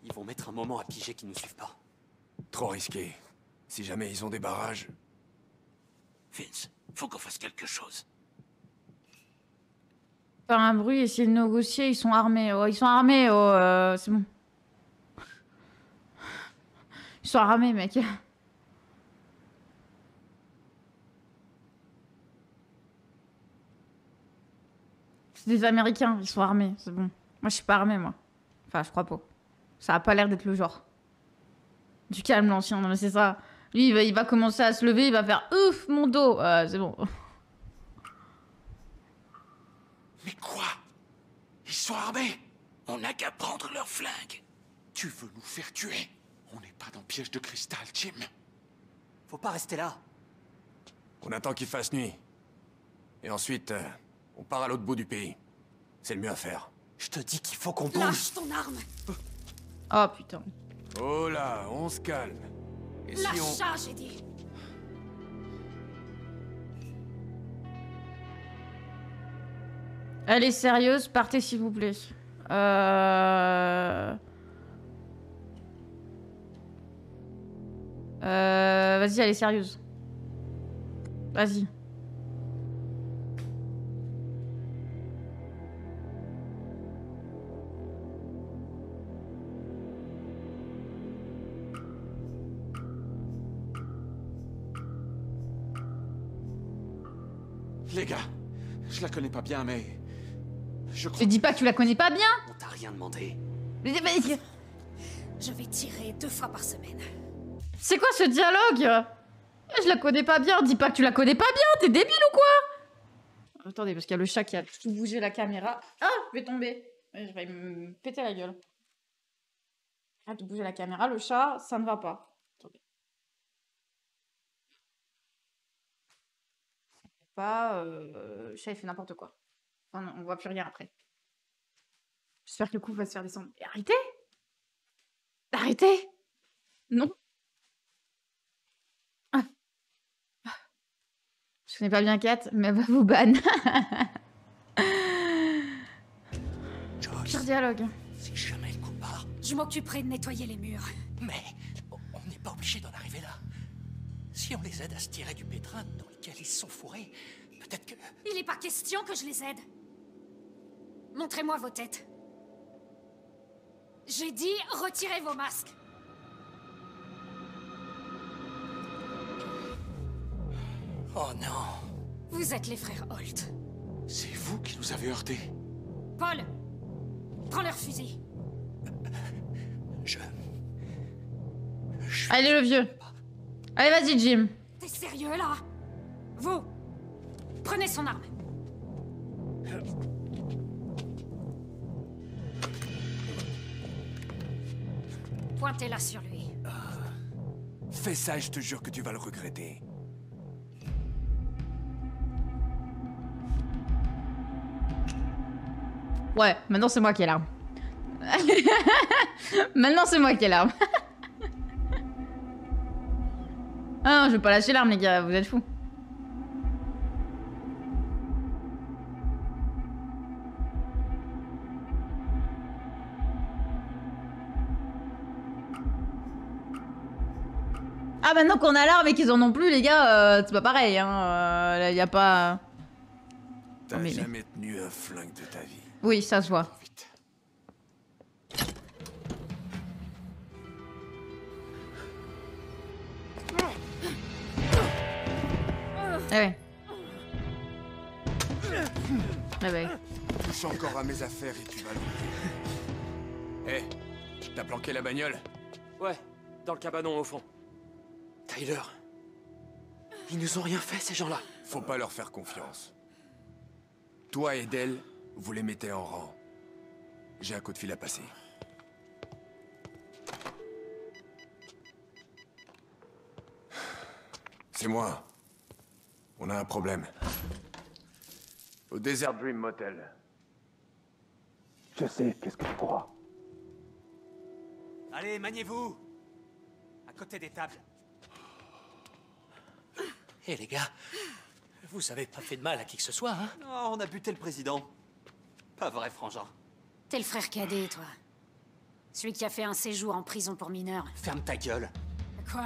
Ils vont mettre un moment à piger qu'ils nous suivent pas. Trop risqué. Si jamais ils ont des barrages. Vince, faut qu'on fasse quelque chose. Faire un bruit, essayer de négocier, ils sont armés. Oh, ils sont armés, oh, c'est bon. Ils sont armés, mec. C'est des Américains, ils sont armés, c'est bon. Moi, je suis pas armée, moi. Enfin, je crois pas. Ça a pas l'air d'être le genre. Du calme, l'ancien, non mais c'est ça. Lui, il va commencer à se lever, il va faire « Ouf, mon dos !» C'est bon. Mais quoi? Ils sont armés? On n'a qu'à prendre leurs flingues. Tu veux nous faire tuer? On n'est pas dans piège de cristal, Jim. Faut pas rester là. On attend qu'il fasse nuit. Et ensuite, on part à l'autre bout du pays. C'est le mieux à faire. Je te dis qu'il faut qu'on bouge. Lâche ton arme. Oh putain. Oh là, on se calme. Et si Lâche on... ça, j'ai dit. Elle est sérieuse, partez s'il vous plaît. Vas-y, elle est sérieuse. Vas-y. Les gars, je la connais pas bien, mais... Je crois... Te dis pas que tu la connais pas bien. On t'a rien demandé. Je vais tirer 2 fois par semaine. C'est quoi ce dialogue? Je la connais pas bien, dis pas que tu la connais pas bien, t'es débile ou quoi? Attendez, parce qu'il y a le chat qui a tout bougé la caméra. Ah, je vais tomber. Je vais me péter la gueule. Arrête de bouger la caméra, le chat, ça ne va pas. Attendez. Pas, le chat il fait n'importe quoi. Enfin, non, on voit plus rien après. J'espère que le coup va se faire descendre. Et arrêtez! Arrêtez! Non! Je connais pas bien Kat, mais elle va vous ban. ce dialogue. Si jamais le coup part... Je m'occuperai de nettoyer les murs. Mais on n'est pas obligé d'en arriver là. Si on les aide à se tirer du pétrin dans lequel ils sont fourrés, peut-être que... Il n'est pas question que je les aide. Montrez-moi vos têtes. J'ai dit, retirez vos masques. Oh non. Vous êtes les frères Holt. C'est vous qui nous avez heurtés. Paul, prends leur fusil. Allez, le vieux. Allez, vas-y, Jim. T'es sérieux, là? Vous, prenez son arme. Pointez-la sur lui. Fais ça et je te jure que tu vas le regretter. Ouais, maintenant c'est moi qui ai l'arme. Maintenant c'est moi qui ai l'arme. Ah non, je vais pas lâcher l'arme les gars, vous êtes fous. Ah maintenant qu'on a l'arme et qu'ils en ont plus les gars, c'est pas pareil hein, y a pas... T'as jamais tenu un flingue de ta vie. Oui, ça se voit. Ah ouais. Ah ouais. Touche encore à mes affaires et tu vas l'oublier. Hé, t'as planqué la bagnole? Ouais, dans le cabanon au fond. Tyler, ils nous ont rien fait ces gens-là. Faut pas leur faire confiance. Toi et Del, vous les mettez en rang. J'ai un coup de fil à passer. C'est moi. On a un problème. Au Desert Dream Motel. Je sais, qu'est-ce que tu crois? Allez, maniez-vous. À côté des tables. Hé les gars, vous avez pas fait de mal à qui que ce soit, hein? Oh, on a buté le président. Pas vrai, frangin. T'es le frère cadet, toi. Celui qui a fait un séjour en prison pour mineurs. Ferme ta gueule. Quoi?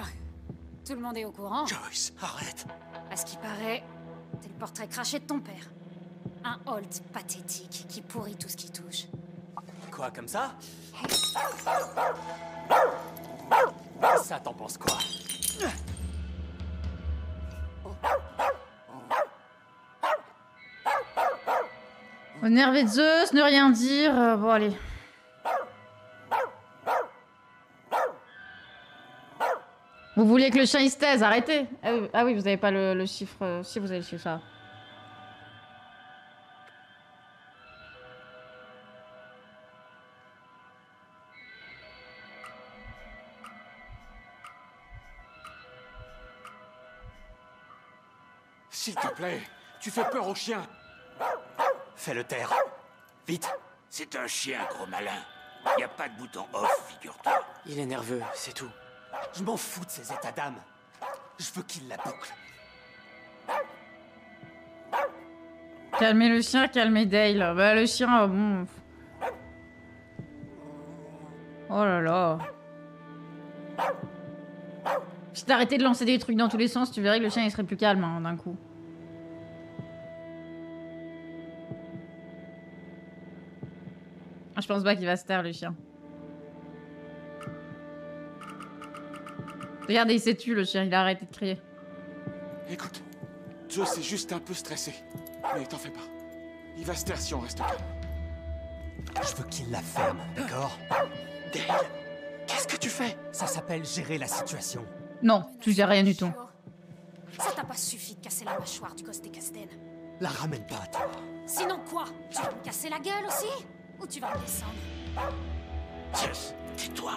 Tout le monde est au courant? Joyce, arrête. À ce qui paraît, t'es le portrait craché de ton père. Un Holt pathétique qui pourrit tout ce qui touche. Quoi, comme ça? Ça, t'en penses quoi? Énervé de Zeus, ne rien dire, bon allez. Vous voulez que le chien il se taise, arrêtez. Ah oui, vous avez pas le chiffre, si vous avez le chiffre ça. S'il te plaît, tu fais peur au chien. Fais-le taire. Vite. C'est un chien, gros malin. Y a pas de bouton off, figure-toi. Il est nerveux, c'est tout. Je m'en fous de ses états d'âme. Je veux qu'il la boucle. Calmez le chien, calmez Dale. Bah le chien, bon... Oh là là. Si t'arrêtais de lancer des trucs dans tous les sens, tu verrais que le chien il serait plus calme hein, d'un coup. Je pense pas qu'il va se taire le chien. Regardez, il s'est tué le chien, il a arrêté de crier. Écoute, Joe c'est juste un peu stressé. Mais t'en fais pas. Il va se taire si on reste calme. Je veux qu'il la ferme, d'accord? Dale, qu'est-ce que tu fais? Ça s'appelle gérer la situation. Non, tu gères rien du tout. Ça t'a pas suffi de casser la mâchoire du gosse des Casden. La ramène pas à toi. Sinon quoi? Tu vas me casser la gueule aussi? Ou tu vas me descendre? Zeus, tais-toi.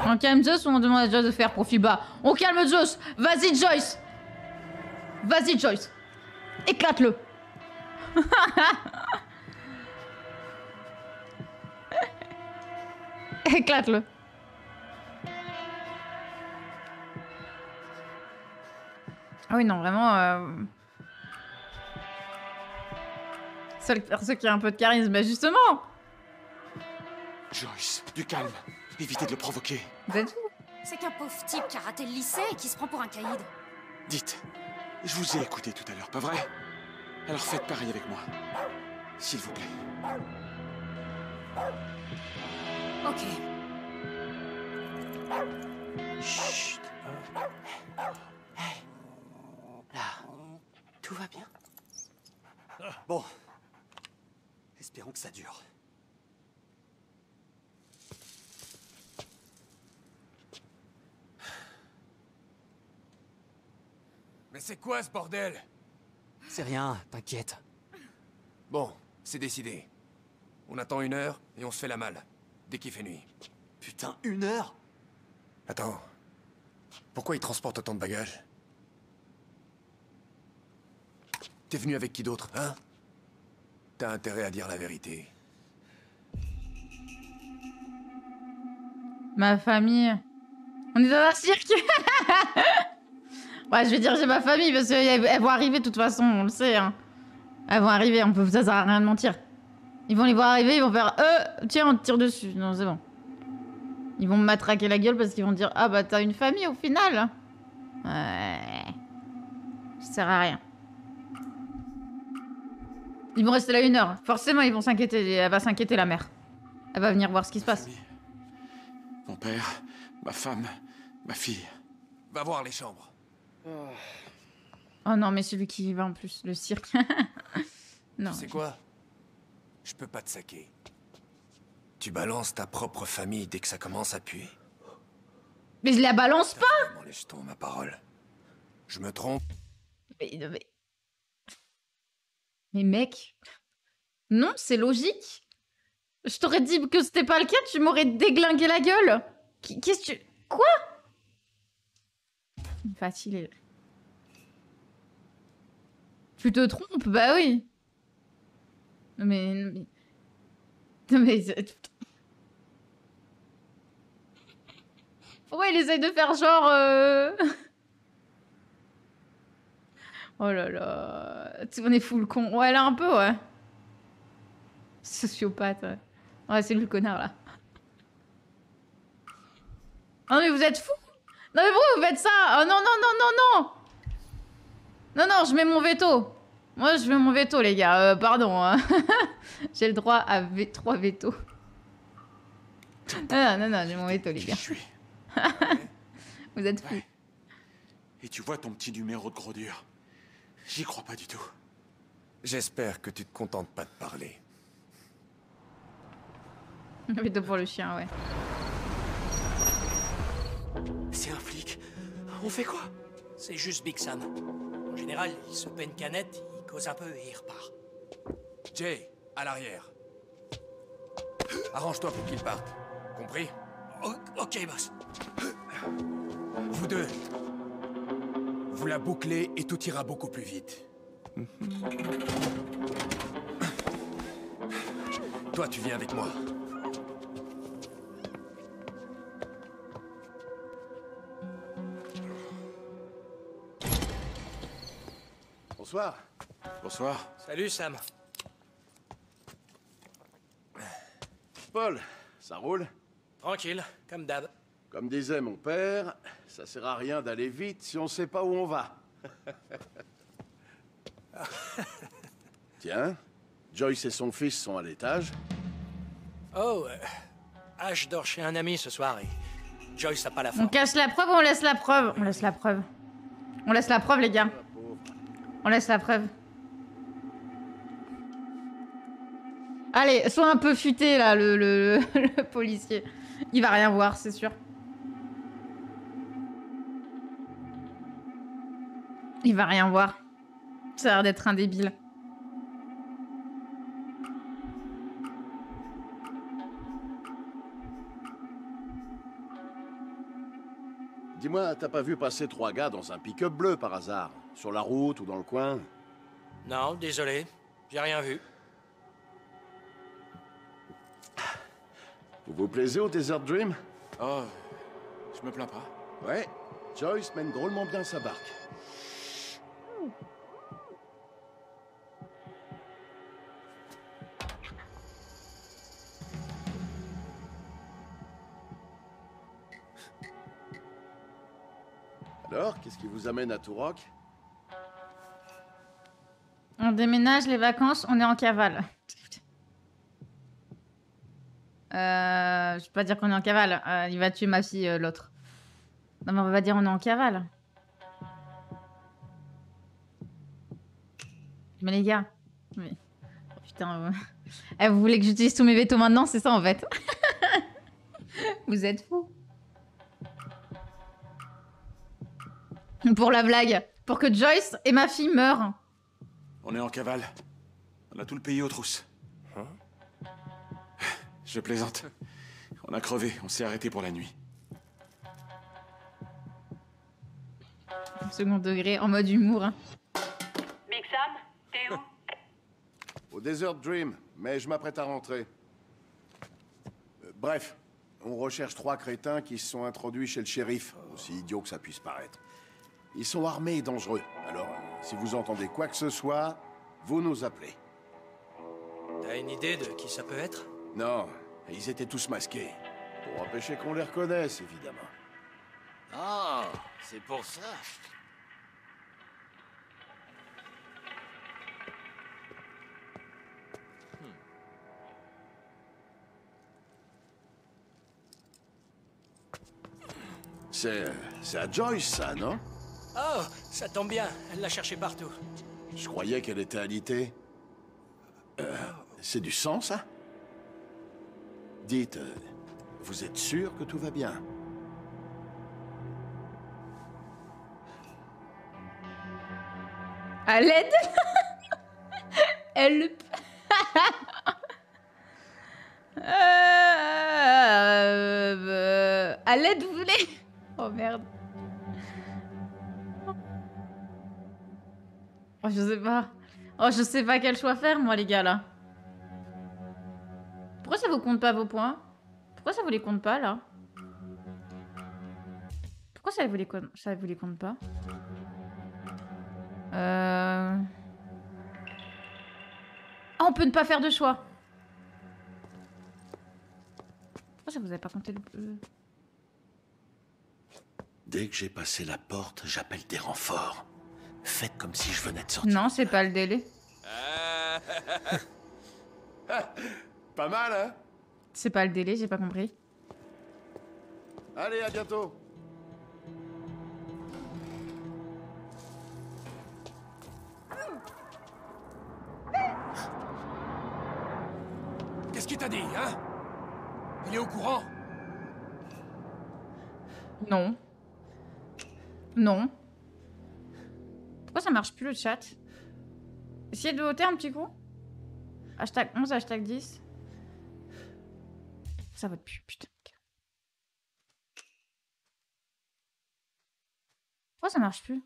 On calme Zeus ou on demande à Joyce de faire profil bas? On calme Zeus. Vas-y Joyce. Vas-y Joyce. Éclate-le. Éclate-le. Ah oui non vraiment... Seul perso qui a un peu de charisme, bah justement. Joyce, du calme. Évitez de le provoquer. Vous êtes où? C'est qu'un pauvre type qui a raté le lycée et qui se prend pour un caïd. Dites, je vous ai écouté tout à l'heure, pas vrai? Alors faites pareil avec moi. S'il vous plaît. Ok. Chut. Hey. Là. Tout va bien? Bon. Espérons que ça dure. Mais c'est quoi ce bordel? C'est rien, t'inquiète. Bon, c'est décidé. On attend 1 heure et on se fait la malle. Dès qu'il fait nuit. Putain, 1 heure? Attends. Pourquoi ils transportent autant de bagages? T'es venu avec qui d'autre, hein? T'as intérêt à dire la vérité. Ma famille. On est dans un cirque. Ouais, je vais dire j'ai ma famille parce qu'elles vont arriver de toute façon, on le sait. Hein. Elles vont arriver, ça sert à rien de mentir. Ils vont les voir arriver, ils vont faire tiens, on te tire dessus. Non, c'est bon. Ils vont me matraquer la gueule parce qu'ils vont dire ah bah t'as une famille au final. Ouais. Ça sert à rien. Ils vont rester là 1 heure. Forcément, ils vont s'inquiéter. Elle va s'inquiéter, la mère. Elle va venir voir ce qui se passe. Mon père, ma femme, ma fille. Va voir les chambres. Oh non, mais celui qui y va en plus, le cirque. Non. Tu sais quoi? Je peux pas te saquer. Tu balances ta propre famille dès que ça commence à puer. Mais je la balance pas! Vraiment les jetons, ma parole. Je me trompe? Mais mec... Non, c'est logique. Je t'aurais dit que c'était pas le cas, tu m'aurais déglingué la gueule. Qu'est-ce que tu... Quoi? Fatigué. Tu te trompes? Bah oui. Non mais... Non mais... Pourquoi il essaye de faire genre... Oh là là... On est full con. Ouais, là un peu, ouais. Sociopathe, ouais. Ouais, c'est lui le connard, là. Non mais vous êtes fous? Non mais pourquoi vous faites ça? Oh non, non, non, non, non! Non, non, je mets mon veto. Moi, je mets mon veto, les gars. Pardon. Hein. J'ai le droit à 3 vétos. Non, non, non, j'ai mon veto, les gars. Vous êtes fous. Ouais. Et tu vois ton petit numéro de gros dur. J'y crois pas du tout. J'espère que tu te contentes pas de parler. Un veto pour le chien, ouais. C'est un flic. On fait quoi? C'est juste Big Sam. En général, il se paie une canette, il cause un peu et il repart. Jay, à l'arrière. Arrange-toi pour qu'il parte. Compris? Ok, boss. Vous deux. Vous la bouclez et tout ira beaucoup plus vite. Toi, tu viens avec moi. Bonsoir. Bonsoir. Salut, Sam. Paul, ça roule? Tranquille, comme d'hab. Comme disait mon père, ça sert à rien d'aller vite si on sait pas où on va. Tiens, Joyce et son fils sont à l'étage. Oh, Ash dort chez un ami ce soir et Joyce n'a pas la forme. On cache la preuve ou on laisse la preuve? On laisse la preuve. On laisse la preuve, les gars. On laisse la preuve. Allez, sois un peu futé, là, le policier. Il va rien voir, c'est sûr. Il va rien voir. Ça a l'air d'être un débile. Dis-moi, t'as pas vu passer 3 gars dans un pick-up bleu par hasard? Sur la route ou dans le coin? Non, désolé. J'ai rien vu. Vous vous plaisez au Desert Dream? Oh, je me plains pas. Ouais, Joyce mène drôlement bien sa barque. Qu'est-ce qui vous amène à Turok? On déménage les vacances, on est en cavale. Je vais pas dire qu'on est en cavale. Il va tuer ma fille, l'autre. Non, mais on va pas dire on est en cavale. Mais les gars. Mais... oh, putain. Vous voulez que j'utilise tous mes vétos maintenant? C'est ça en fait. Vous êtes fous. Pour la blague. Pour que Joyce et ma fille meurent. On est en cavale. On a tout le pays aux trousses. Je plaisante. On a crevé, on s'est arrêté pour la nuit. Second degré, en mode humour. Hein. Big Sam, t'es où? Au Desert Dream, mais je m'apprête à rentrer. Bref, on recherche 3 crétins qui se sont introduits chez le shérif, aussi idiot que ça puisse paraître. Ils sont armés et dangereux, alors si vous entendez quoi que ce soit, vous nous appelez. T'as une idée de qui ça peut être? Non, ils étaient tous masqués. Pour empêcher qu'on les reconnaisse, évidemment. Ah, c'est pour ça. C'est à Joyce, ça, non? Oh, ça tombe bien. Elle l'a cherché partout. Je croyais qu'elle était alitée. C'est du sang, ça? Dites, vous êtes sûr que tout va bien? À l'aide. Elle... à l'aide, vous voulez? Oh merde. Oh, je sais pas. Oh, je sais pas quel choix faire, moi, les gars, là. Pourquoi ça vous compte pas vos points? Pourquoi ça vous les compte pas, là? Pourquoi ça vous les compte pas? Ah, on peut ne pas faire de choix. Pourquoi ça vous avait pas compté le... Dès que j'ai passé la porte, j'appelle des renforts. Faites comme si je venais de sortir. Non, c'est pas le délai. Pas mal, hein? C'est pas le délai, j'ai pas compris. Allez, à bientôt. Qu'est-ce qu'il t'a dit, hein? Il est au courant? Non. Non. Pourquoi ça marche plus le chat? Essayez de voter un petit coup. Hashtag 11, hashtag 10. Ça vote plus, putain. Pourquoi ça marche plus?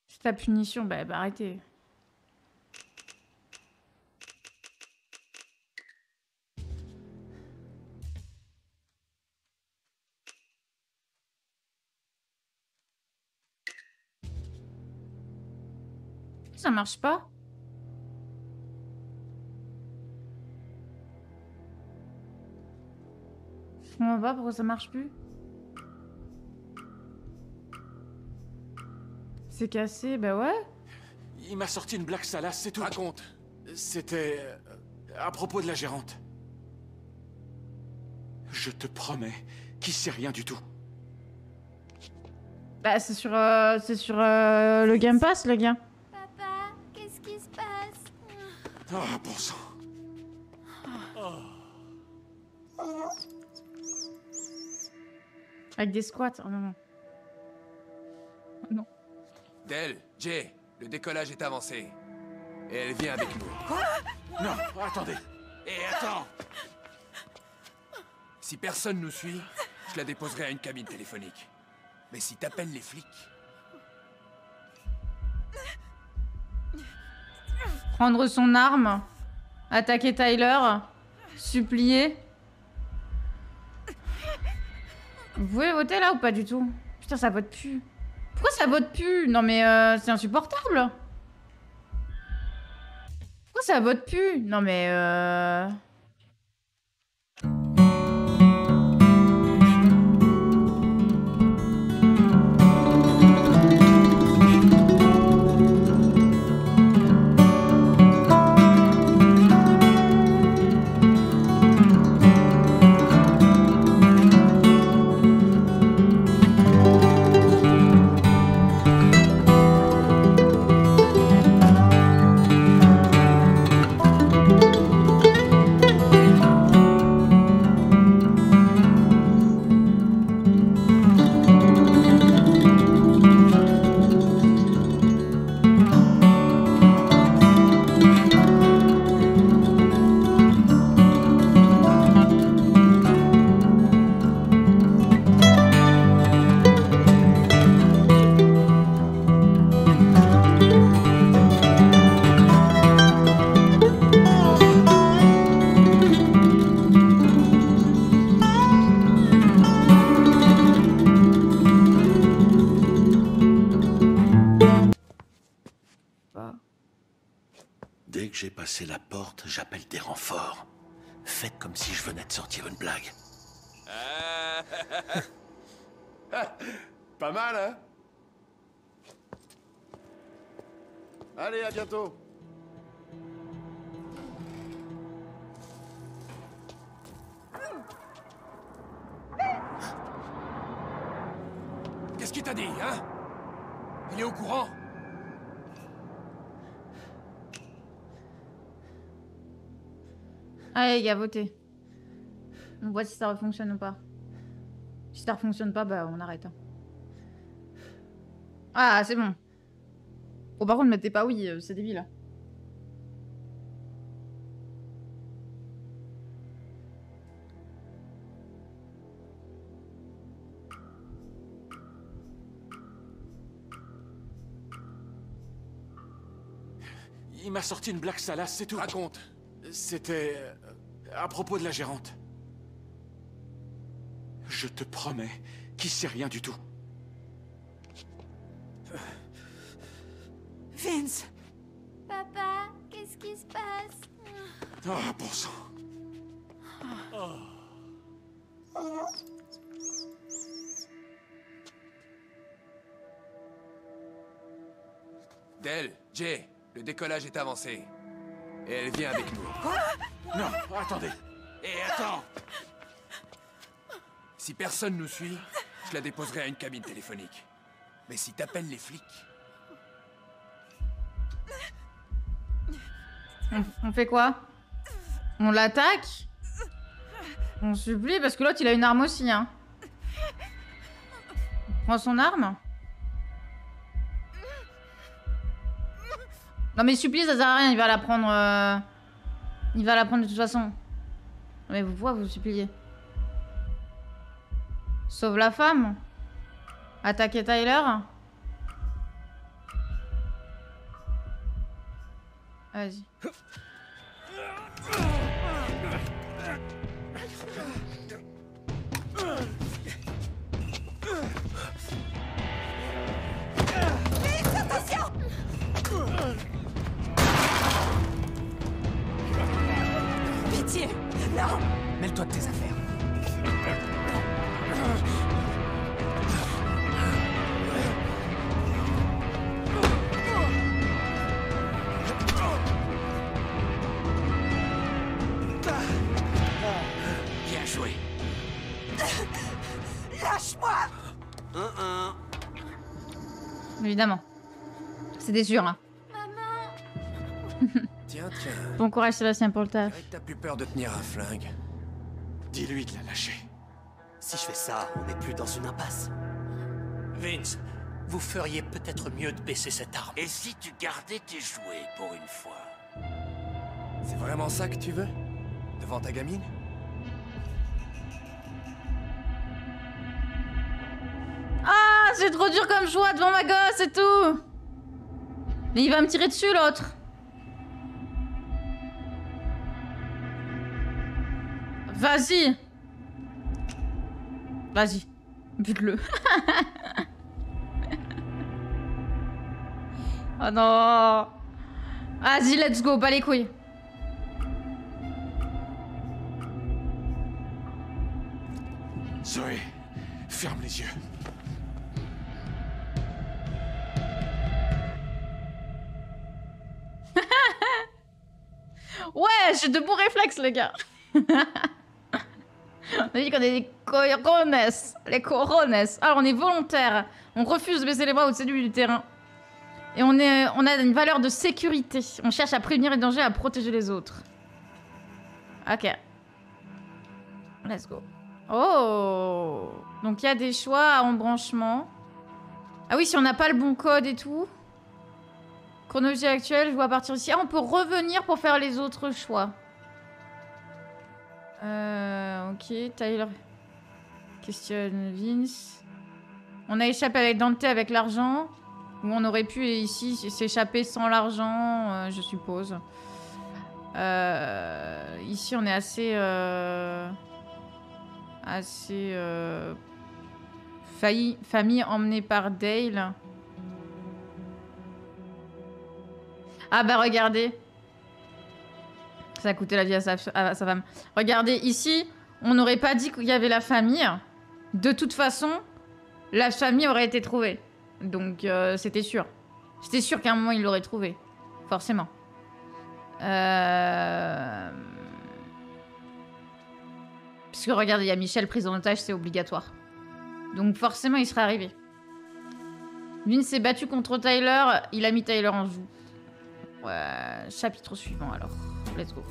C'est ta punition, bah arrêtez. Ça marche pas? Je comprends pas pourquoi ça marche plus. C'est cassé, bah ouais. Il m'a sorti une blague salace, c'est tout. Raconte. C'était à propos de la gérante. Je te promets qu'il sait rien du tout. Bah c'est sur le Game Pass, le gars. Papa, qu'est-ce qui se passe? Ah, bon sang. Avec des squats, oh non, non. Non. Del, Jay, le décollage est avancé. Et elle vient avec nous. Quoi? Non, attendez. Et attends. Si personne nous suit, je la déposerai à une cabine téléphonique. Mais si t'appelles les flics... Prendre son arme. Attaquer Tyler. Supplier. Vous pouvez voter là ou pas du tout? Putain, ça vote plus. Pourquoi ça vote plus? Non mais c'est insupportable. Pourquoi ça vote plus? Non mais Dès que j'ai passé la porte, j'appelle des renforts. Faites comme si je venais de sortir une blague. Pas mal, hein? Allez, à bientôt. Qu'est-ce qu'il t'a dit, hein? Il est au courant? Allez, gars, votez. On voit si ça fonctionne ou pas. Si ça ne fonctionne pas, bah on arrête. Hein. Ah, c'est bon. Oh, par contre, ne mettez pas oui, c'est débile. Il m'a sorti une blague salace, c'est tout. Raconte. C'était à propos de la gérante. Je te promets qu'il sait rien du tout. Vince! Papa, qu'est-ce qui se passe? Oh, bon sang. Del, Jay, le décollage est avancé. Et elle vient avec nous. Non, attendez. Et attends. Si personne nous suit, je la déposerai à une cabine téléphonique. Mais si t'appelles les flics... On fait quoi? On l'attaque? On supplie parce que l'autre il a une arme aussi, hein. On prend son arme? Non mais supplie ça sert à rien, il va la prendre... Il va la prendre de toute façon. Non, mais pourquoi vous suppliez? Sauve la femme? Attaquer Tyler? Vas-y. Attention! Pitié! Non! Mêle-toi de tes affaires. Bien joué. Lâche-moi! Évidemment. C'était sûr, hein. Tiens. Bon courage Sébastien pour le taf. T'as plus peur de tenir un flingue. Dis-lui de la lâcher. Si je fais ça, on n'est plus dans une impasse. Vince, vous feriez peut-être mieux de baisser cette arme. Et si tu gardais tes jouets pour une fois? C'est vraiment ça que tu veux? Devant ta gamine? Ah, c'est trop dur comme choix devant ma gosse et tout. Mais il va me tirer dessus l'autre. Vas-y. Vas-y. Bute-le. Oh non. Vas-y, let's go, bas les couilles. Zoé, ferme les yeux. Ouais, j'ai de bons réflexes, les gars. On a dit qu'on est des corones. Les corones. Alors, on est volontaire. On refuse de baisser les bras au-dessus du terrain. Et on a une valeur de sécurité. On cherche à prévenir les dangers, à protéger les autres. Ok. Let's go. Oh. Donc, il y a des choix en branchement. Ah oui, si on n'a pas le bon code et tout. Chronologie actuelle, je vois à partir d'ici. Ah, on peut revenir pour faire les autres choix. Ok, Tyler. Question Vince. On a échappé avec Dante avec l'argent. Ou on aurait pu ici s'échapper sans l'argent, je suppose. Ici, on est assez... famille emmenée par Dale. Ah bah regardez. Ça a coûté la vie à sa femme. Regardez, ici, on n'aurait pas dit qu'il y avait la famille. De toute façon, la famille aurait été trouvée. Donc c'était sûr. J'étais sûr qu'à un moment, il l'aurait trouvée. Forcément. Parce que regardez, il y a Michel prise en otage, c'est obligatoire. Donc forcément, il serait arrivé. Vince s'est battu contre Tyler. Il a mis Tyler en joue. Ouais, chapitre suivant alors. Let's go.